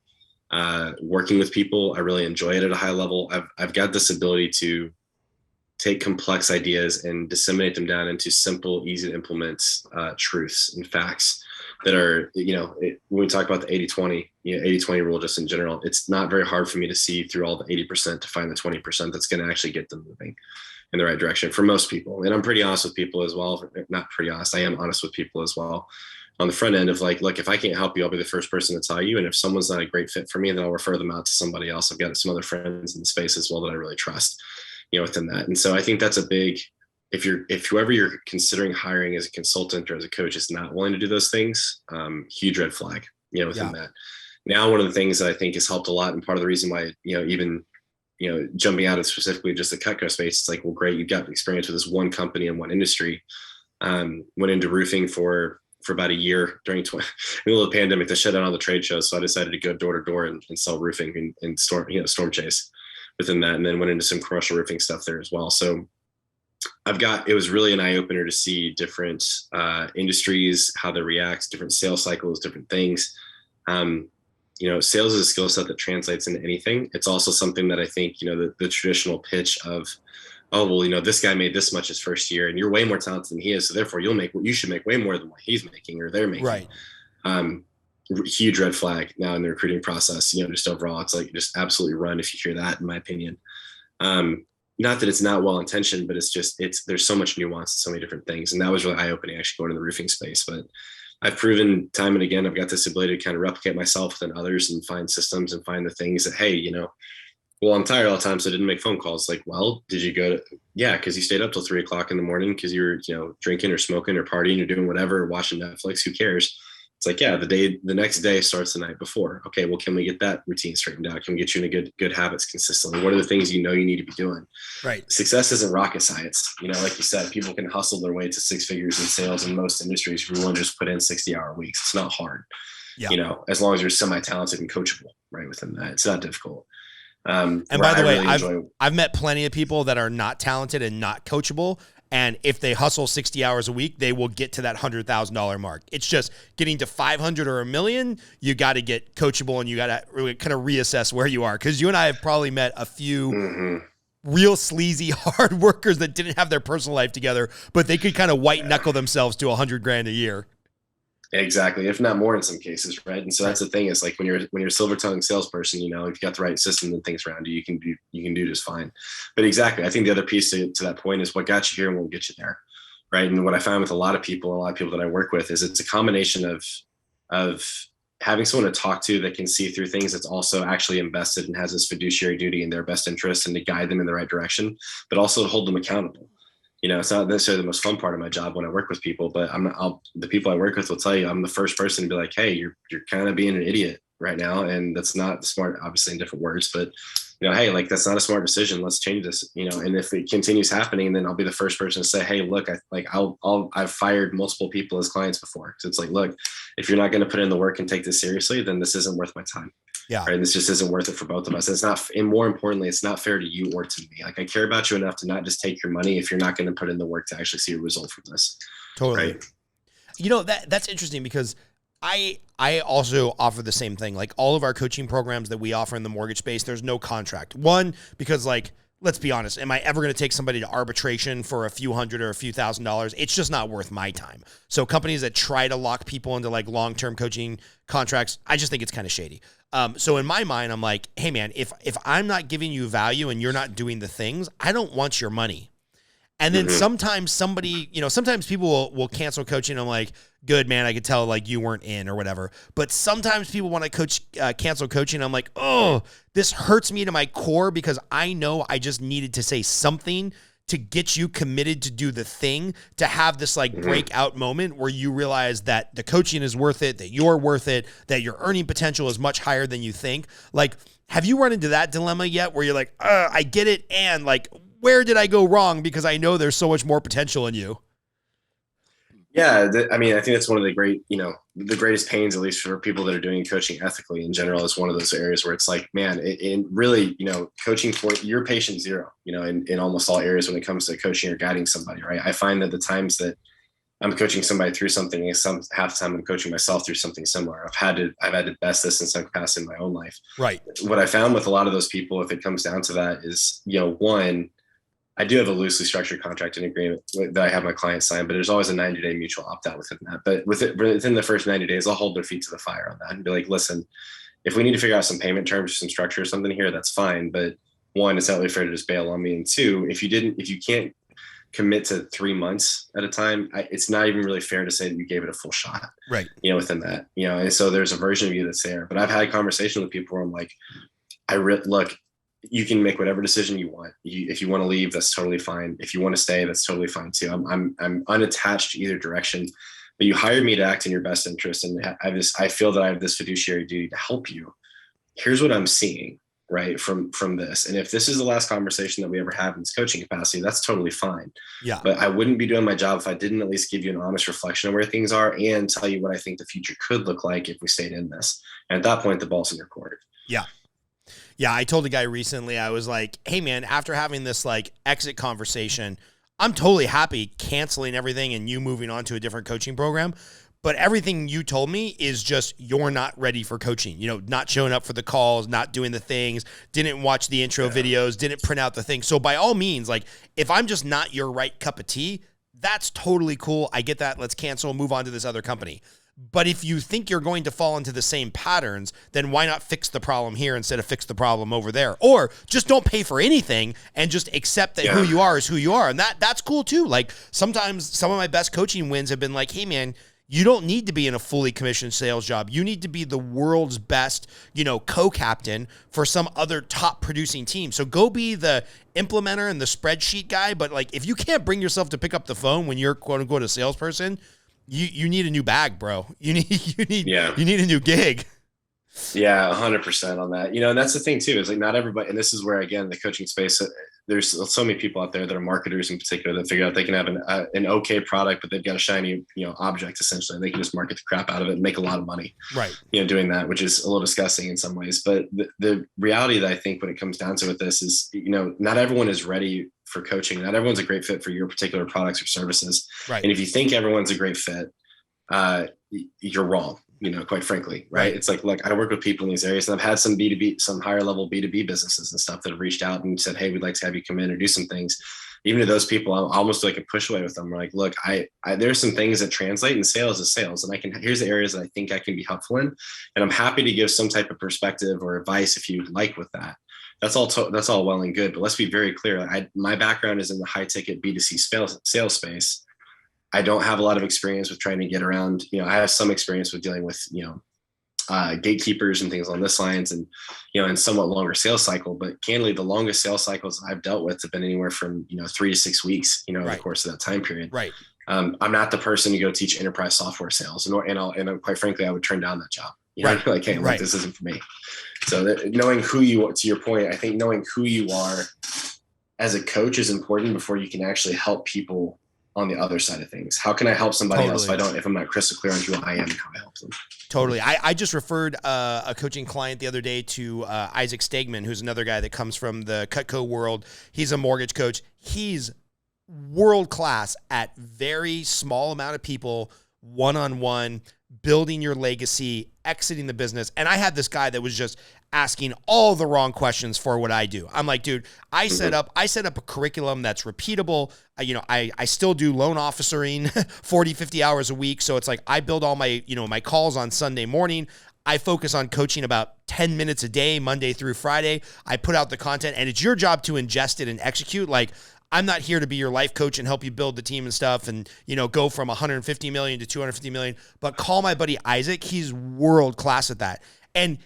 working with people. I really enjoy it at a high level. I've got this ability to take complex ideas and disseminate them down into simple, easy to implement truths and facts that are, when we talk about the 80-20, 80-20 rule, just in general, it's not very hard for me to see through all the 80% to find the 20% that's going to actually get them moving in the right direction for most people. And I'm pretty honest with people as well. Not pretty honest. I am honest with people as well on the front end of like, look, if I can't help you, I'll be the first person to tell you. And if someone's not a great fit for me, then I'll refer them out to somebody else. I've got some other friends in the space as well that I really trust, within that. And so I think that's a big, if whoever you're considering hiring as a consultant or as a coach is not willing to do those things, huge red flag, within that. Now, one of the things that I think has helped a lot, and part of the reason why, even, jumping out of specifically just the Cutco space, it's like, well, great, you've got experience with this one company and one industry. Went into roofing for about a year during the middle of the pandemic. They shut down all the trade shows, so I decided to go door to door and sell roofing and storm chase within that, and then went into some commercial roofing stuff there as well. So it was really an eye opener to see different industries, how they react, different sales cycles, different things. Sales is a skill set that translates into anything. It's also something that I think, the traditional pitch of, oh, well, this guy made this much his first year and you're way more talented than he is. So therefore you should make way more than what he's making or they're making. Right. Huge red flag now in the recruiting process, just overall, it's like, just absolutely run if you hear that, in my opinion. Not that it's not well-intentioned, but there's so much nuance, so many different things. And that was really eye-opening actually going to the roofing space. But I've proven time and again, I've got this ability to kind of replicate myself within others and find systems and find the things that, hey, well, I'm tired all the time, so I didn't make phone calls. Like, well, did you go to, yeah, because you stayed up till 3:00 in the morning because you were, drinking or smoking or partying or doing whatever, watching Netflix, who cares? It's like, yeah, the next day starts the night before. Okay, well, can we get that routine straightened out? Can we get you into good habits consistently? What are the things you need to be doing? Right. Success isn't rocket science. Like you said, people can hustle their way to six figures in sales in most industries. Everyone just put in 60-hour weeks. It's not hard. Yeah. As long as you're semi-talented and coachable, right, within that. It's not difficult. And by the way, I've met plenty of people that are not talented and not coachable. And if they hustle 60 hours a week, they will get to that $100,000 mark. It's just getting to 500 or $1 million. You got to get coachable and you got to really kind of reassess where you are. Because you and I have probably met a few real sleazy hard workers that didn't have their personal life together, but they could kind of white knuckle themselves to $100,000 a year. Exactly, if not more in some cases, right? And so that's the thing is like when you're a silver tongue salesperson, if you got the right system and things around you, you can do just fine. But exactly, I think the other piece to that point is what got you here and what will get you there, right? And what I found with a lot of people that I work with is it's a combination of having someone to talk to that can see through things, that's also actually invested and has this fiduciary duty in their best interest and to guide them in the right direction, but also to hold them accountable. It's not necessarily the most fun part of my job when I work with people, but the people I work with will tell you I'm the first person to be like, hey, you're kind of being an idiot right now. And that's not smart, obviously in different words, but hey, like that's not a smart decision. Let's change this, and if it continues happening, then I'll be the first person to say, hey, look, I've fired multiple people as clients before. So it's like, look, if you're not going to put in the work and take this seriously, then this isn't worth my time. Yeah. Right. And this just isn't worth it for both of us. It's not, and more importantly, it's not fair to you or to me. Like I care about you enough to not just take your money if you're not going to put in the work to actually see a result from this. Totally. Right? That's interesting because I also offer the same thing. Like all of our coaching programs that we offer in the mortgage space, there's no contract. One, because like, let's be honest, am I ever going to take somebody to arbitration for a few hundred or a few $1,000s? It's just not worth my time. So companies that try to lock people into like long-term coaching contracts, I just think it's kind of shady. So in my mind, I'm like, hey man, if I'm not giving you value and you're not doing the things, I don't want your money. And then sometimes sometimes people will cancel coaching. I'm like, good, man, I could tell like you weren't in or whatever. But sometimes people want to cancel coaching. I'm like, oh, this hurts me to my core because I know I just needed to say something to get you committed to do the thing, to have this like breakout moment where you realize that the coaching is worth it, that you're worth it, that your earning potential is much higher than you think. Like, have you run into that dilemma yet where you're like, I get it, and like, where did I go wrong? Because I know there's so much more potential in you. Yeah, I mean, I think that's one of the great, the greatest pains, at least for people that are doing coaching ethically in general, is one of those areas where it's like, man, it really, coaching for your patient zero, in almost all areas when it comes to coaching or guiding somebody, right? I find that the times that I'm coaching somebody through something, half the time I'm coaching myself through something similar. I've had to best this in some capacity in my own life. Right. What I found with a lot of those people, if it comes down to that, is, one, I do have a loosely structured contract and agreement that I have my clients sign, but there's always a 90-day mutual opt-out within that. But within the first 90 days, I'll hold their feet to the fire on that and be like, listen, if we need to figure out some payment terms or some structure or something here, that's fine. But one, it's not really fair to just bail on me. And two, if you can't commit to 3 months at a time, it's not even really fair to say that you gave it a full shot, right? Within that, and so there's a version of you that's there. But I've had conversations with people where I'm like, look, you can make whatever decision you want. If you want to leave, that's totally fine. If you want to stay, that's totally fine too. I'm unattached to either direction, but you hired me to act in your best interest. And I feel that I have this fiduciary duty to help you. Here's what I'm seeing, right, from this. And if this is the last conversation that we ever have in this coaching capacity, that's totally fine. Yeah. But I wouldn't be doing my job if I didn't at least give you an honest reflection of where things are and tell you what I think the future could look like if we stayed in this. And at that point, the ball's in your court. Yeah. Yeah, I told a guy recently, I was like, hey man, after having this like exit conversation, I'm totally happy canceling everything and you moving on to a different coaching program. But everything you told me is just, you're not ready for coaching, not showing up for the calls, not doing the things, didn't watch the intro videos, didn't print out the thing. So by all means, like if I'm just not your right cup of tea, that's totally cool. I get that. Let's cancel, move on to this other company. But if you think you're going to fall into the same patterns, then why not fix the problem here instead of fix the problem over there? Or just don't pay for anything and just accept that who you are is who you are. And that's cool too. Like sometimes some of my best coaching wins have been like, hey man, you don't need to be in a fully commissioned sales job. You need to be the world's best, co-captain for some other top producing team. So go be the implementer and the spreadsheet guy. But like, if you can't bring yourself to pick up the phone when you're quote unquote a salesperson, you need a new bag, bro. You need a new gig. Yeah, 100% on that. And that's the thing too, is like not everybody, and this is where, again, the coaching space, there's so many people out there that are marketers in particular that figure out they can have an okay product, but they've got a shiny, object essentially. They can just market the crap out of it and make a lot of money, right? Doing that, which is a little disgusting in some ways. But the reality that I think when it comes down to with this is, not everyone is ready for coaching. Not everyone's a great fit for your particular products or services. Right. And if you think everyone's a great fit, you're wrong. Quite frankly, right? It's like, look, I work with people in these areas and I've had some B2B, some higher level B2B businesses and stuff that have reached out and said, hey, we'd like to have you come in or do some things. Even to those people, I'm almost like a push away with them. We're like, look, there's some things that translate, and sales is sales. And here's the areas that I think I can be helpful in. And I'm happy to give some type of perspective or advice if you'd like with that. That's all well and good, but let's be very clear. My background is in the high ticket B2C sales space. I don't have a lot of experience with trying to get around, I have some experience with dealing with, gatekeepers and things on this lines and, and somewhat longer sales cycle, but candidly, the longest sales cycles I've dealt with have been anywhere from, 3 to 6 weeks, in the course of that time period. Right. I'm not the person to go teach enterprise software sales and quite frankly, I would turn down that job. Like, hey, look, this isn't for me. So knowing who you are, to your point, I think knowing who you are as a coach is important before you can actually help people on the other side of things. How can I help somebody else if I'm not crystal clear on who I am and how I help them? Totally. I just referred a coaching client the other day to Isaac Stegman, who's another guy that comes from the Cutco world. He's a mortgage coach. He's world-class at very small amount of people, one-on-one, building your legacy, exiting the business. And I had this guy that was just asking all the wrong questions for what I do. I'm like, dude, I set up a curriculum that's repeatable. I still do loan officering 40, 50 hours a week. So it's like, I build all my, my calls on Sunday morning. I focus on coaching about 10 minutes a day, Monday through Friday. I put out the content and it's your job to ingest it and execute. Like, I'm not here to be your life coach and help you build the team and stuff and, go from 150 million to 250 million, but call my buddy Isaac. He's world class at that. And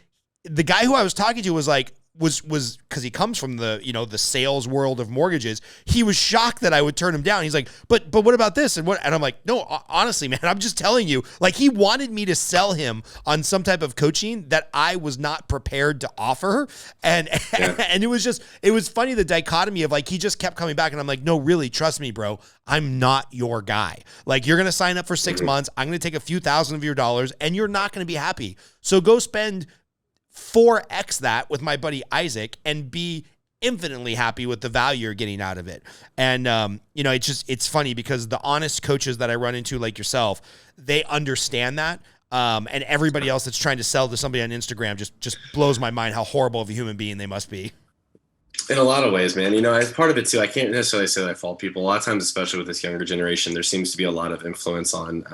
the guy who I was talking to was like, was because he comes from the, the sales world of mortgages. He was shocked that I would turn him down. He's like, but what about this? And I'm like, no, honestly, man, I'm just telling you, like, he wanted me to sell him on some type of coaching that I was not prepared to offer. And, and it was funny, the dichotomy of like, he just kept coming back and I'm like, no, really, trust me, bro. I'm not your guy. Like, you're going to sign up for 6 months. I'm going to take a few thousand of your dollars and you're not going to be happy. So go spend 4x that with my buddy Isaac and be infinitely happy with the value you're getting out of it. And, it's funny because the honest coaches that I run into, like yourself, they understand that. And everybody else that's trying to sell to somebody on Instagram just blows my mind how horrible of a human being they must be. In a lot of ways, man. As part of it too, I can't necessarily say that I fault people. A lot of times, especially with this younger generation, there seems to be a lot of influence on,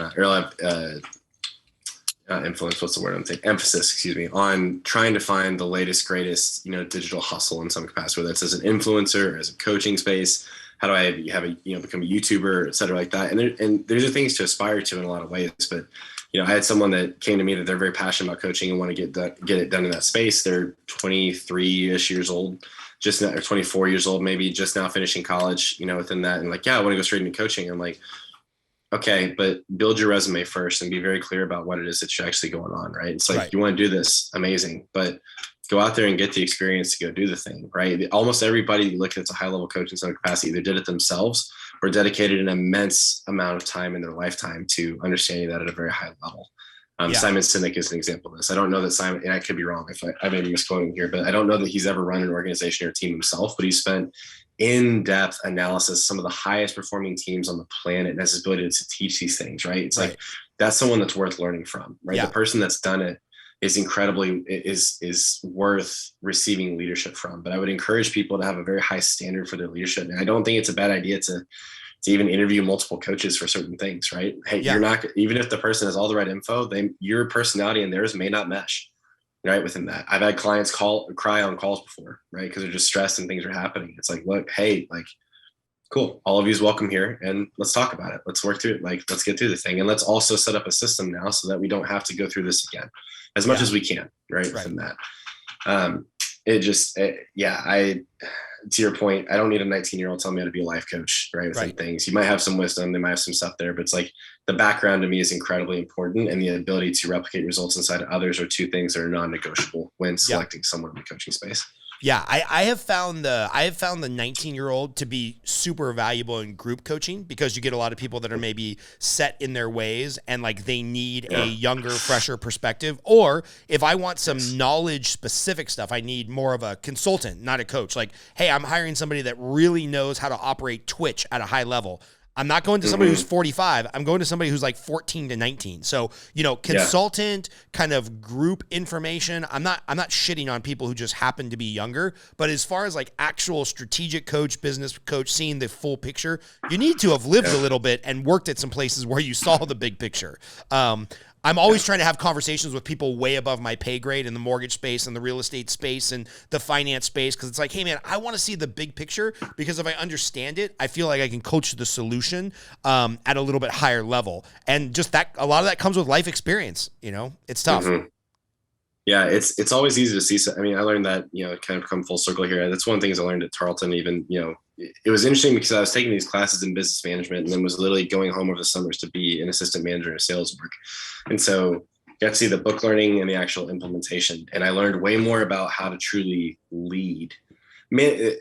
influence, what's the word I'm thinking? Emphasis, excuse me, on trying to find the latest, greatest, digital hustle in some capacity, whether it's as an influencer or as a coaching space. How do I become a YouTuber, et cetera, like that? And there's are things to aspire to in a lot of ways. But, I had someone that came to me that they're very passionate about coaching and want to get it done in that space. They're 23-ish years old, just now, or 24 years old, maybe just now finishing college, within that. And like, yeah, I want to go straight into coaching. I'm like, okay, but build your resume first and be very clear about what it is that's actually going on, right? It's like, right. You want to do this, amazing, but go out there and get the experience to go do the thing, right? Almost everybody you look at that's a high-level coach in some capacity either did it themselves or dedicated an immense amount of time in their lifetime to understanding that at a very high level. Simon Sinek is an example of this. I don't know that Simon, and I could be wrong if I may be misquoting here, but I don't know that he's ever run an organization or a team himself, but he spent in-depth analysis, some of the highest performing teams on the planet, and has his ability to teach these things, right? It's like, that's someone that's worth learning from, right? Yeah. The person that's done it is is worth receiving leadership from. But I would encourage people to have a very high standard for their leadership. And I don't think it's a bad idea to even interview multiple coaches for certain things, right? Hey, You're not, even if the person has all the right info, your personality and theirs may not mesh. Right within that, I've had clients cry on calls before, right? Because they're just stressed and things are happening. It's like, look, hey, like, cool, all of you is welcome here, and let's talk about it. Let's work through it. Like, let's get through the thing, and let's also set up a system now so that we don't have to go through this again, as much as we can, right? Within that, to your point, I don't need a 19-year-old telling me how to be a life coach, right? Within things, you might have some wisdom, they might have some stuff there, but it's like the background to me is incredibly important, and the ability to replicate results inside of others are two things that are non-negotiable when selecting someone in the coaching space. Yeah, I have found the 19-year-old to be super valuable in group coaching because you get a lot of people that are maybe set in their ways and like they need a younger, fresher perspective. Or if I want some knowledge specific stuff, I need more of a consultant, not a coach. Like, hey, I'm hiring somebody that really knows how to operate Twitch at a high level. I'm not going to somebody who's 45. I'm going to somebody who's like 14 to 19. So, consultant kind of group information. I'm not shitting on people who just happen to be younger, but as far as like actual strategic coach, business coach, seeing the full picture, you need to have lived a little bit and worked at some places where you saw the big picture. I'm always trying to have conversations with people way above my pay grade in the mortgage space and the real estate space and the finance space. Cause it's like, hey man, I want to see the big picture because if I understand it, I feel like I can coach the solution at a little bit higher level. And just that, a lot of that comes with life experience, it's tough. Mm-hmm. Yeah, it's always easy to see. I mean, I learned that, kind of come full circle here. That's one of the things I learned at Tarleton, even, it was interesting because I was taking these classes in business management and then was literally going home over the summers to be an assistant manager of sales work. And so got to see the book learning and the actual implementation. And I learned way more about how to truly lead. There's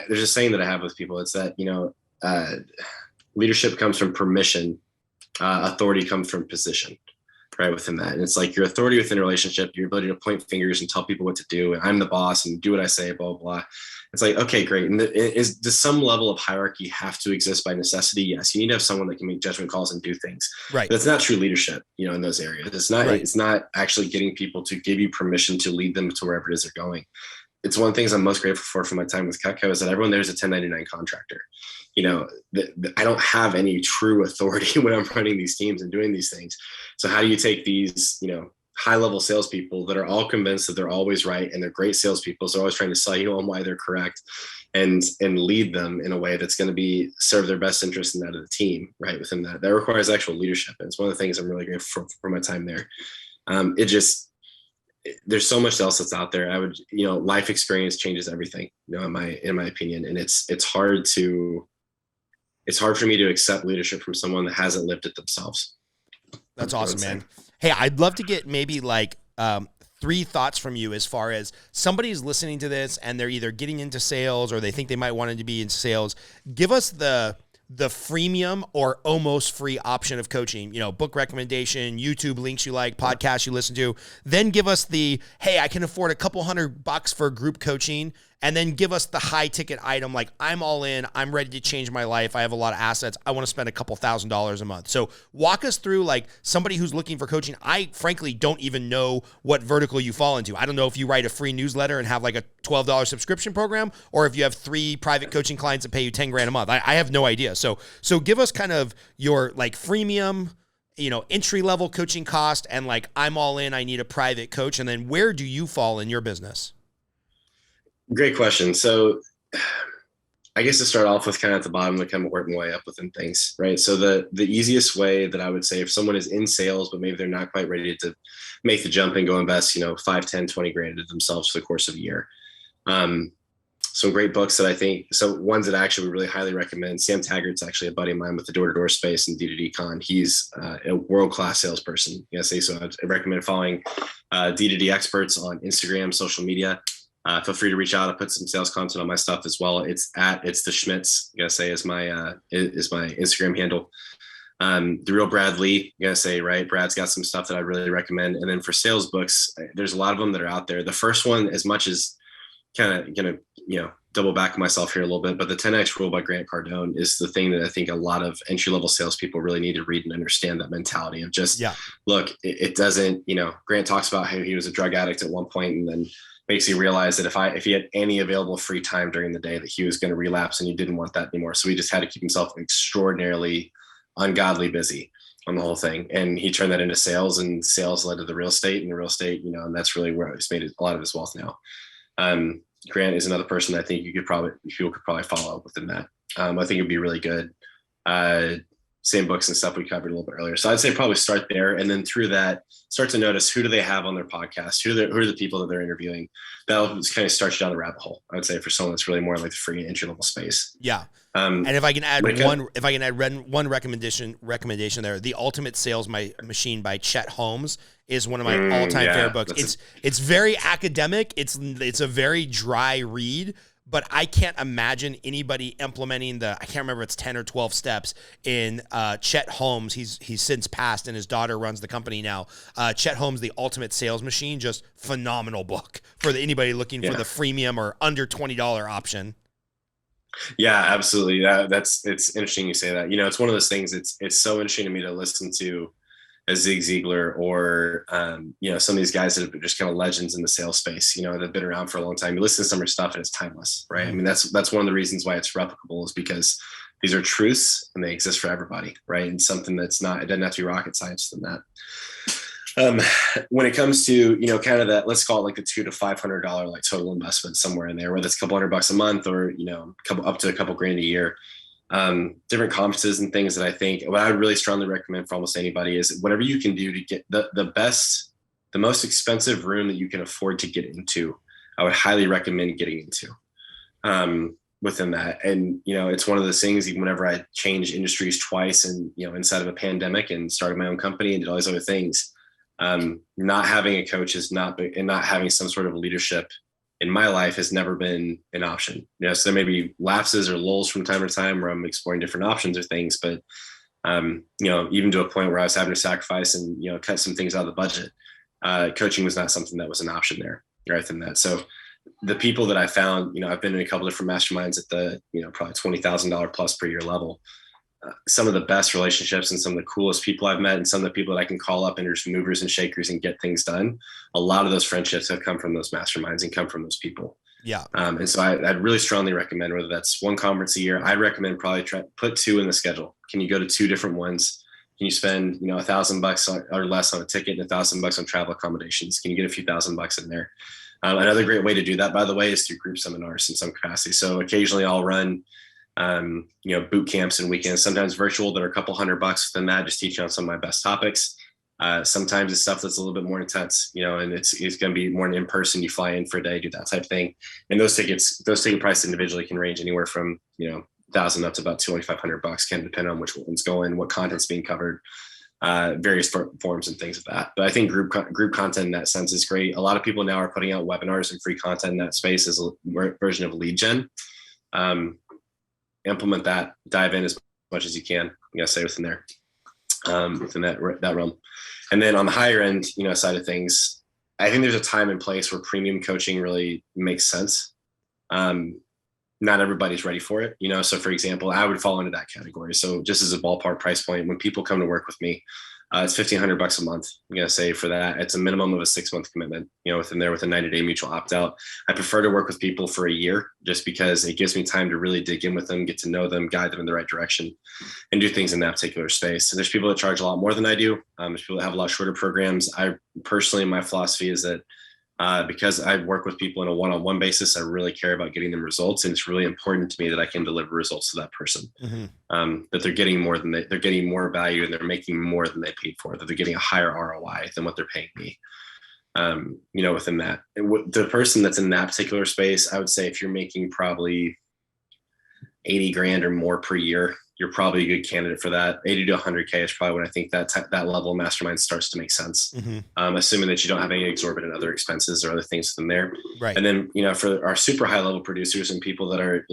a saying that I have with people. It's that, leadership comes from permission. Authority comes from position. Right within that. And it's like your authority within a relationship, your ability to point fingers and tell people what to do. And I'm the boss and do what I say, blah, blah, blah. It's like, okay, great. And does some level of hierarchy have to exist by necessity? Yes. You need to have someone that can make judgment calls and do things. Right. But it's not true leadership, in those areas. It's not actually getting people to give you permission to lead them to wherever it is they're going. It's one of the things I'm most grateful for my time with Cutco is that everyone there is a 1099 contractor. I don't have any true authority when I'm running these teams and doing these things. So how do you take these, high level salespeople that are all convinced that they're always right and they're great salespeople, so they're always trying to sell you on why they're correct, and lead them in a way that's going to serve their best interest in that of the team, right? Within that requires actual leadership. And it's one of the things I'm really grateful for my time there. there's so much else that's out there. I would, life experience changes everything, in my opinion. And it's hard for me to accept leadership from someone that hasn't lived it themselves. That's awesome, man. Hey, I'd love to get maybe like 3 thoughts from you as far as somebody's listening to this and they're either getting into sales or they think they might want to be in sales. Give us the freemium or almost free option of coaching, book recommendation, YouTube links you like, podcasts you listen to. Then give us the, hey, I can afford a couple $100 for group coaching. And then give us the high ticket item. Like, I'm all in, I'm ready to change my life. I have a lot of assets. I want to spend a couple $1,000s a month. So walk us through like somebody who's looking for coaching. I frankly don't even know what vertical you fall into. I don't know if you write a free newsletter and have like a $12 subscription program, or if you have 3 private coaching clients that pay you 10 grand a month. I have no idea. So give us kind of your like freemium, entry level coaching cost, and like, I'm all in, I need a private coach. And then where do you fall in your business? Great question. So I guess to start off with kind of at the bottom and kind of work my way up within things, right? So the easiest way that I would say, if someone is in sales, but maybe they're not quite ready to make the jump and go invest, 5, 10, 20 grand into themselves for the course of a year. Some great books that I think, so ones that I actually would really highly recommend. Sam Taggart's actually a buddy of mine with the door-to-door space and D2D Con. He's a world-class salesperson. So I'd recommend following D2D experts on Instagram, social media. Feel free to reach out. I put some sales content on my stuff as well. It's the Schmitz, is my Instagram handle. The real Brad Lee, right? Brad's got some stuff that I really recommend. And then for sales books, there's a lot of them that are out there. The first one, as much as kind of gonna, double back myself here a little bit, but the 10X rule by Grant Cardone is the thing that I think a lot of entry-level salespeople really need to read and understand, that mentality of just, look, it doesn't, Grant talks about how he was a drug addict at one point and then basically realized that if he had any available free time during the day, that he was going to relapse, and he didn't want that anymore. So he just had to keep himself extraordinarily ungodly busy on the whole thing. And he turned that into sales, and sales led to the real estate, and the real estate, and that's really where he's made a lot of his wealth now. Grant is another person I think people could probably follow up within that. I think it'd be really good. Same books and stuff we covered a little bit earlier. So I'd say probably start there. And then through that, start to notice, who do they have on their podcast? Who are the people that they're interviewing? That'll just kind of start you down the rabbit hole, I would say, for someone that's really more like the free entry level space. Yeah. And if I can add one recommendation there, The Ultimate Sales Machine by Chet Holmes is one of my all-time favorite books. It's very academic. It's a very dry read, but I can't imagine anybody implementing I can't remember if it's 10 or 12 steps in Chet Holmes. He's since passed, and his daughter runs the company now. Chet Holmes, The Ultimate Sales Machine, just phenomenal book for anybody looking for the freemium or under $20 option. Yeah, absolutely. It's interesting you say that. It's one of those things. It's so interesting to me to listen to a Zig Ziglar or some of these guys that have been just kind of legends in the sales space, that have been around for a long time. You listen to some of their stuff and it's timeless, right? I mean, that's one of the reasons why it's replicable, is because these are truths and they exist for everybody, right? And something it doesn't have to be rocket science than that. When it comes to, kind of that, let's call it like the $200 to $500 like total investment, somewhere in there, whether it's a couple $100 a month or, up to a couple grand a year. Different conferences and things that I think what I would really strongly recommend for almost anybody is whatever you can do to get the most expensive room that you can afford to get into. I would highly recommend getting into within that. And, it's one of those things, even whenever I changed industries twice and, inside of a pandemic and started my own company and did all these other things, not having a coach and not having some sort of leadership in my life has never been an option. So there may be lapses or lulls from time to time where I'm exploring different options or things, but, even to a point where I was having to sacrifice and, cut some things out of the budget, coaching was not something that was an option there right than that. So the people that I found, I've been in a couple different masterminds at the, probably $20,000 plus per year level. Some of the best relationships and some of the coolest people I've met, and some of the people that I can call up and there's movers and shakers and get things done. A lot of those friendships have come from those masterminds and come from those people. Yeah. And so I'd really strongly recommend, whether that's one conference a year, I'd recommend probably put 2 in the schedule. Can you go to 2 different ones? Can you spend, $1,000 or less on a ticket and $1,000 on travel accommodations? Can you get a few $1,000 in there? Another great way to do that, by the way, is through group seminars in some capacity. So occasionally I'll run boot camps and weekends, sometimes virtual, that are a couple $100 within that, just teaching on some of my best topics. Sometimes it's stuff that's a little bit more intense, and it's going to be more in person. You fly in for a day, do that type of thing. And those ticket prices individually can range anywhere from, 1,000 up to about $2,500, can depend on which one's going, what content's being covered, various forms and things of that. But I think group content in that sense is great. A lot of people now are putting out webinars and free content in that space as a version of lead gen. Implement that, dive in as much as you can, stay within there, within that realm. And then on the higher end, side of things, I think there's a time and place where premium coaching really makes sense. Not everybody's ready for it, so for example, I would fall into that category. So just as a ballpark price point, when people come to work with me, it's $1,500 a month. I'm going to say for that, it's a minimum of a 6-month commitment, within there with a 90-day mutual opt-out. I prefer to work with people for a year just because it gives me time to really dig in with them, get to know them, guide them in the right direction, and do things in that particular space. So there's people that charge a lot more than I do. There's people that have a lot shorter programs. I personally, my philosophy is that because I work with people on a one-on-one basis, I really care about getting them results. And it's really important to me that I can deliver results to that person, that they're getting more than they're getting more value and they're making more than they paid for, that they're getting a higher ROI than what they're paying me. Within that, the person that's in that particular space, I would say if you're making probably 80 grand or more per year, you're probably a good candidate for that. 80 to 100K is probably when I think that level of mastermind starts to make sense. Assuming that you don't have any exorbitant other expenses or other things in there. Right. And then, for our super high level producers and people that are,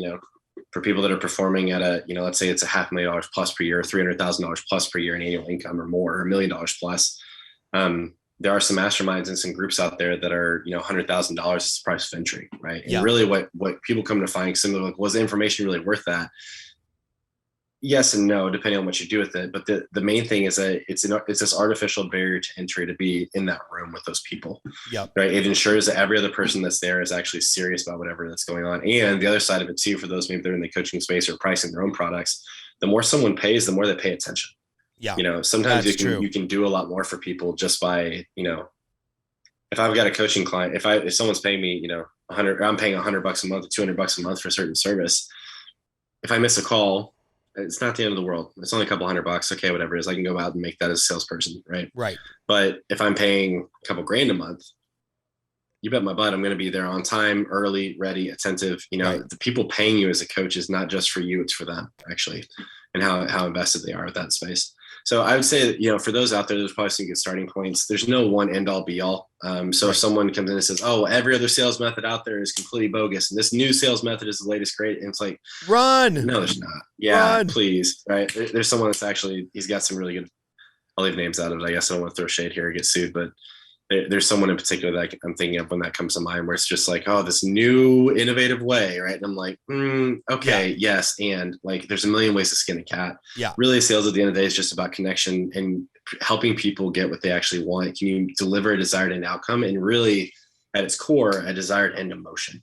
for people that are performing at a, let's say it's $500,000 plus per year, $300,000 plus per year in annual income or more, or $1 million plus. There are some masterminds and some groups out there that are, $100,000 is the price of entry, right? And really what people come to find, similar, like, was the information really worth that? Yes and no, depending on what you do with it. But the main thing is that it's this artificial barrier to entry to be in that room with those people. Right. It ensures that every other person that's there is actually serious about whatever that's going on. And the other side of it too, for those maybe they're in the coaching space or pricing their own products, the more someone pays, the more they pay attention. Sometimes you can do a lot more for people just by, if I've got a coaching client, if someone's paying me, I'm paying $100 a month or $200 a month for a certain service. If I miss a call, it's not the end of the world. It's only a couple $100. Okay, whatever it is, I can go out and make that as a salesperson. Right. But if I'm paying a couple grand a month, you bet my butt I'm going to be there on time, early, ready, attentive. The people paying you as a coach is not just for you, it's for them actually, and how invested they are with that space. So I would say that, for those out there, there's probably some good starting points. There's no one end all be all. So if someone comes in and says, oh, every other sales method out there is completely bogus, and this new sales method is the latest great, and it's like, run. No, there's not. Yeah, run. Please. Right. There's someone that's actually, he's got some really good, I'll leave names out of it. I guess I don't want to throw shade here or get sued, but there's someone in particular that I'm thinking of when that comes to mind, where it's just like, oh, this new innovative way, right? And I'm like, okay, yes, and like, there's a million ways to skin a cat. Really, sales at the end of the day is just about connection and helping people get what they actually want. Can you deliver a desired end outcome, and really, at its core, a desired end emotion?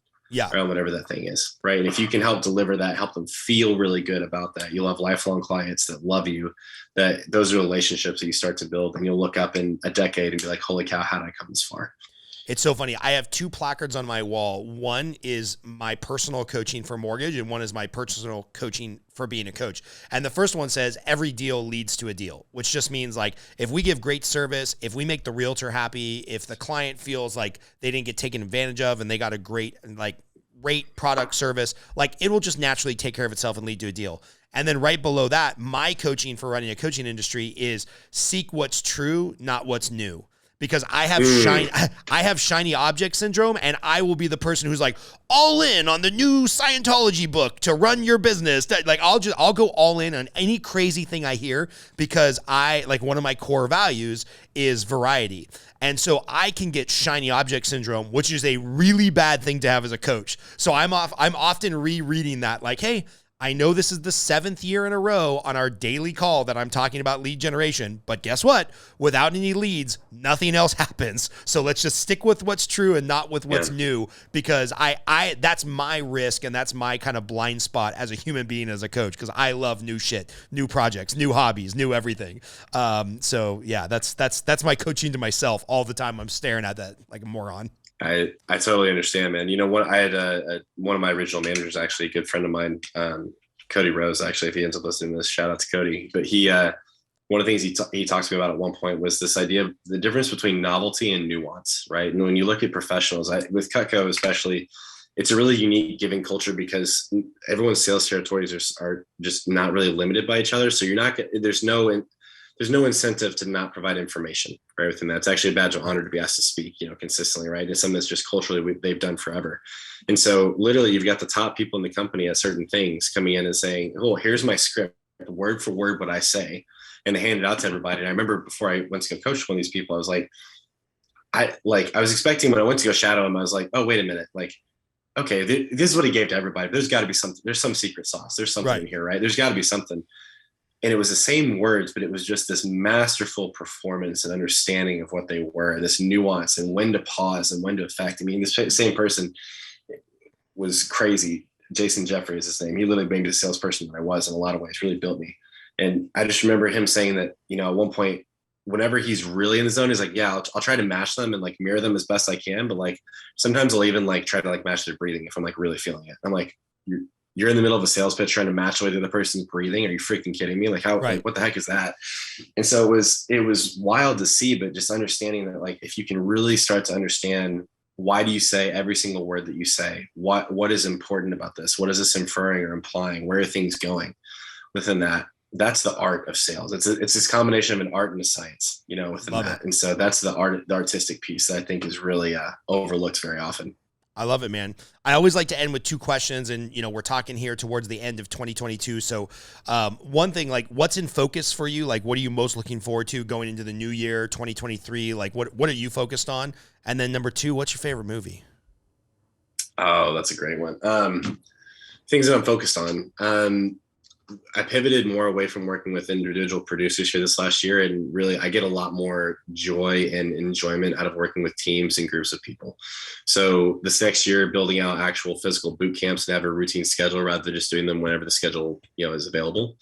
Around whatever that thing is, right? And if you can help deliver that, help them feel really good about that, you'll have lifelong clients that love you. That those are relationships that you start to build, and you'll look up in a decade and be like, holy cow, how did I come this far? It's so funny. I have 2 placards on my wall. One is my personal coaching for mortgage, and one is my personal coaching for being a coach. And the first one says every deal leads to a deal, which just means like, if we give great service, if we make the realtor happy, if the client feels like they didn't get taken advantage of and they got a great product service, like, it will just naturally take care of itself and lead to a deal. And then right below that, my coaching for running a coaching industry is seek what's true, not what's new. Because I have shiny object syndrome, and I will be the person who's like all in on the new Scientology book to run your business. Like, I'll go all in on any crazy thing I hear, because one of my core values is variety. And so I can get shiny object syndrome, which is a really bad thing to have as a coach. So I'm often rereading that, like, hey, I know this is the 7th year in a row on our daily call that I'm talking about lead generation, but guess what? Without any leads, nothing else happens. So let's just stick with what's true and not with what's new, because I that's my risk, and that's my kind of blind spot as a human being, as a coach, because I love new shit, new projects, new hobbies, new everything. So yeah, that's my coaching to myself all the time. I'm staring at that like a moron. I totally understand, man. What I had one of my original managers, actually a good friend of mine, Cody Rose, actually, if he ends up listening to this, shout out to Cody. But he one of the things he talks to me about at one point was this idea of the difference between novelty and nuance, right? And when you look at professionals, with Cutco especially, it's a really unique giving culture because everyone's sales territories are just not really limited by each other. So there's no incentive to not provide information, right? Within that, it's actually a badge of honor to be asked to speak, consistently, right? It's something that's just culturally they've done forever. And so literally you've got the top people in the company at certain things coming in and saying, oh, here's my script, word for word what I say, and they hand it out to everybody. And I remember before I went to go coach one of these people, I was like, I was expecting when I went to go shadow him, I was like, oh, wait a minute. Like, okay, this is what he gave to everybody. There's got to be something. There's some secret sauce. There's something in here, right? There's got to be something. And it was the same words, but it was just this masterful performance and understanding of what they were, this nuance and when to pause and when to affect. I mean, this same person was crazy. Jason Jeffrey is his name. He literally made me the salesperson that I was in a lot of ways, really built me. And I just remember him saying that, at one point, whenever he's really in the zone, he's like, yeah, I'll try to match them and like mirror them as best I can. But like, sometimes I'll even like try to like match their breathing if I'm like really feeling it. I'm like, you're in the middle of a sales pitch trying to match the way the other person's breathing. Are you freaking kidding me? Like like, what the heck is that? And so it was wild to see, but just understanding that like, if you can really start to understand, why do you say every single word that you say? What is important about this? What is this inferring or implying? Where are things going within that? That's the art of sales. It's this combination of an art and a science, within Love that. it. And so that's the artistic piece that I think is really overlooked very often. I love it, man. I always like to end with two questions, and we're talking here towards the end of 2022. So, one thing, like, what's in focus for you? Like, what are you most looking forward to going into the new year, 2023? Like, what are you focused on? And then number two, what's your favorite movie? Oh, that's a great one. Things that I'm focused on. I pivoted more away from working with individual producers here this last year. And really, I get a lot more joy and enjoyment out of working with teams and groups of people. So this next year, building out actual physical boot camps and have a routine schedule rather than just doing them whenever the schedule, is available.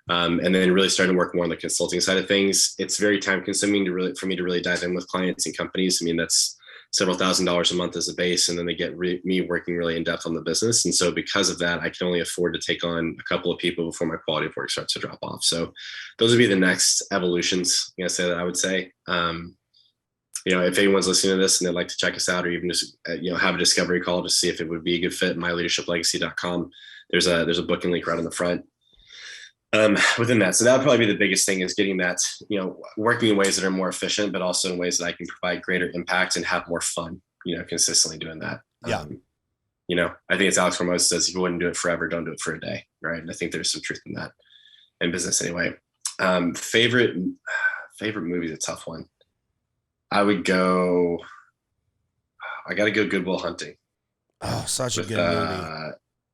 And then really starting to work more on the consulting side of things. It's very time consuming for me to really dive in with clients and companies. I mean, that's several $1,000s a month as a base, and then they get me working really in depth on the business. And so because of that, I can only afford to take on a couple of people before my quality of work starts to drop off. So those would be the next evolutions, I would say. If anyone's listening to this and they'd like to check us out, or even just have a discovery call to see if it would be a good fit, myleadershiplegacy.com. There's a booking link right on the front. Within that. So that would probably be the biggest thing, is getting that, working in ways that are more efficient, but also in ways that I can provide greater impact and have more fun, consistently doing that. Yeah. I think it's Alex Hormozi says, if you wouldn't do it forever, don't do it for a day. Right. And I think there's some truth in that in business anyway. Favorite movie is a tough one. I got to go Good Will Hunting. Oh, such a good movie.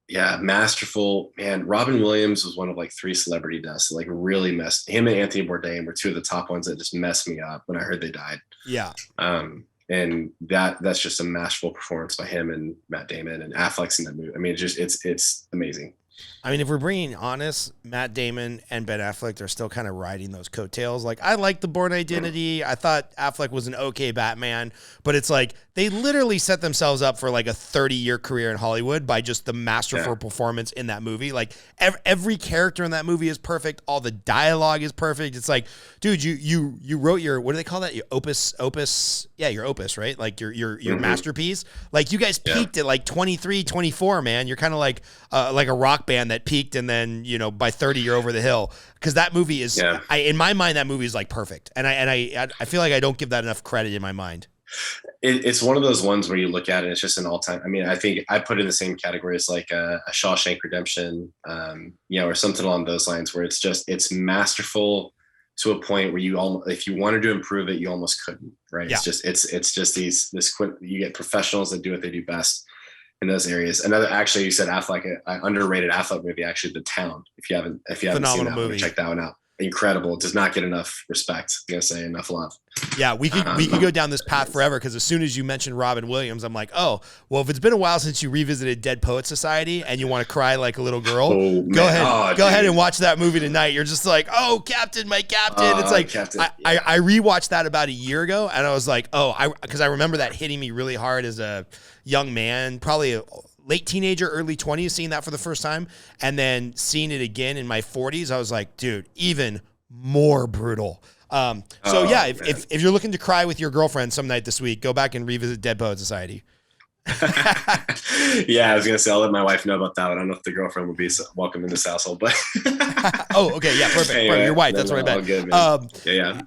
Yeah, masterful, man. Robin Williams was one of like 3 celebrity deaths that like really messed him, and Anthony Bourdain were 2 of the top ones that just messed me up when I heard they died. Yeah. And that's just a masterful performance by him and Matt Damon, and Affleck's in that movie. I mean, it's amazing. I mean, if we're being honest, Matt Damon and Ben Affleck, they're still kind of riding those coattails. Like, I like The Bourne Identity. I thought Affleck was an okay Batman, but it's like they literally set themselves up for like a 30-year career in Hollywood by just the masterful performance in that movie. Like every character in that movie is perfect. All the dialogue is perfect. It's like, dude, you wrote your, what do they call that? Your opus. Yeah, your opus, right? Like your masterpiece. Like you guys peaked at like 23, 24, man. You're kind of like a rock band that peaked, and then by 30 you're over the hill, because that movie is in my mind, that movie is like perfect, and I feel like I don't give that enough credit in my mind. It's one of those ones where you look at it, it's just an all-time. I mean, I think I put it in the same category as like a Shawshank Redemption, or something along those lines, where it's masterful to a point where if you wanted to improve it, you almost couldn't, right? Yeah. It's just you get professionals that do what they do best in those areas. Actually, you said Affleck, I underrated Affleck movie, actually, The Town. If you haven't seen that movie, check that one out. Incredible. It does not get enough respect. I'm gonna say enough love. Yeah, we could go down this path forever, because as soon as you mentioned Robin Williams, I'm like, oh, well, if it's been a while since you revisited Dead Poets Society and you want to cry like a little girl, go ahead and watch that movie tonight. You're just like, oh, Captain, my Captain. It's like Captain, I rewatched that about a year ago, and I was like, because I remember that hitting me really hard as a young man, probably a late teenager, early 20s, seeing that for the first time, and then seeing it again in my 40s. I was like, dude, even more brutal. If you're looking to cry with your girlfriend some night this week, go back and revisit Dead Poet Society. Yeah, I was gonna say I'll let my wife know about that. I don't know if the girlfriend would be welcome in this household, but oh, okay, yeah, perfect. Anyway, your wife, that's what I meant. Good, man.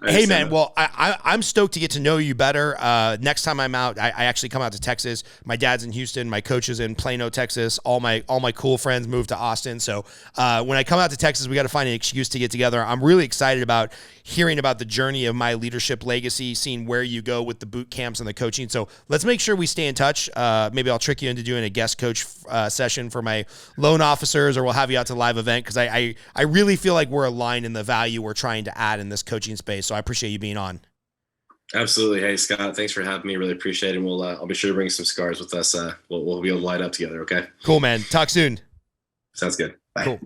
Hey, man. Well, I'm stoked to get to know you better. Next time I'm out, I actually come out to Texas. My dad's in Houston. My coach is in Plano, Texas. All my cool friends moved to Austin. So when I come out to Texas, we got to find an excuse to get together. I'm really excited about hearing about the journey of my leadership legacy, seeing where you go with the boot camps and the coaching. So let's make sure we stay in touch. Maybe I'll trick you into doing a guest coach session for my loan officers, or we'll have you out to a live event, because I really feel like we're aligned in the value we're trying to add in this coaching space. So I appreciate you being on. Absolutely. Hey, Scott, thanks for having me. Really appreciate it. And I'll be sure to bring some scars with us. We'll be able to light up together. Okay. Cool, man. Talk soon. Sounds good. Bye. Cool.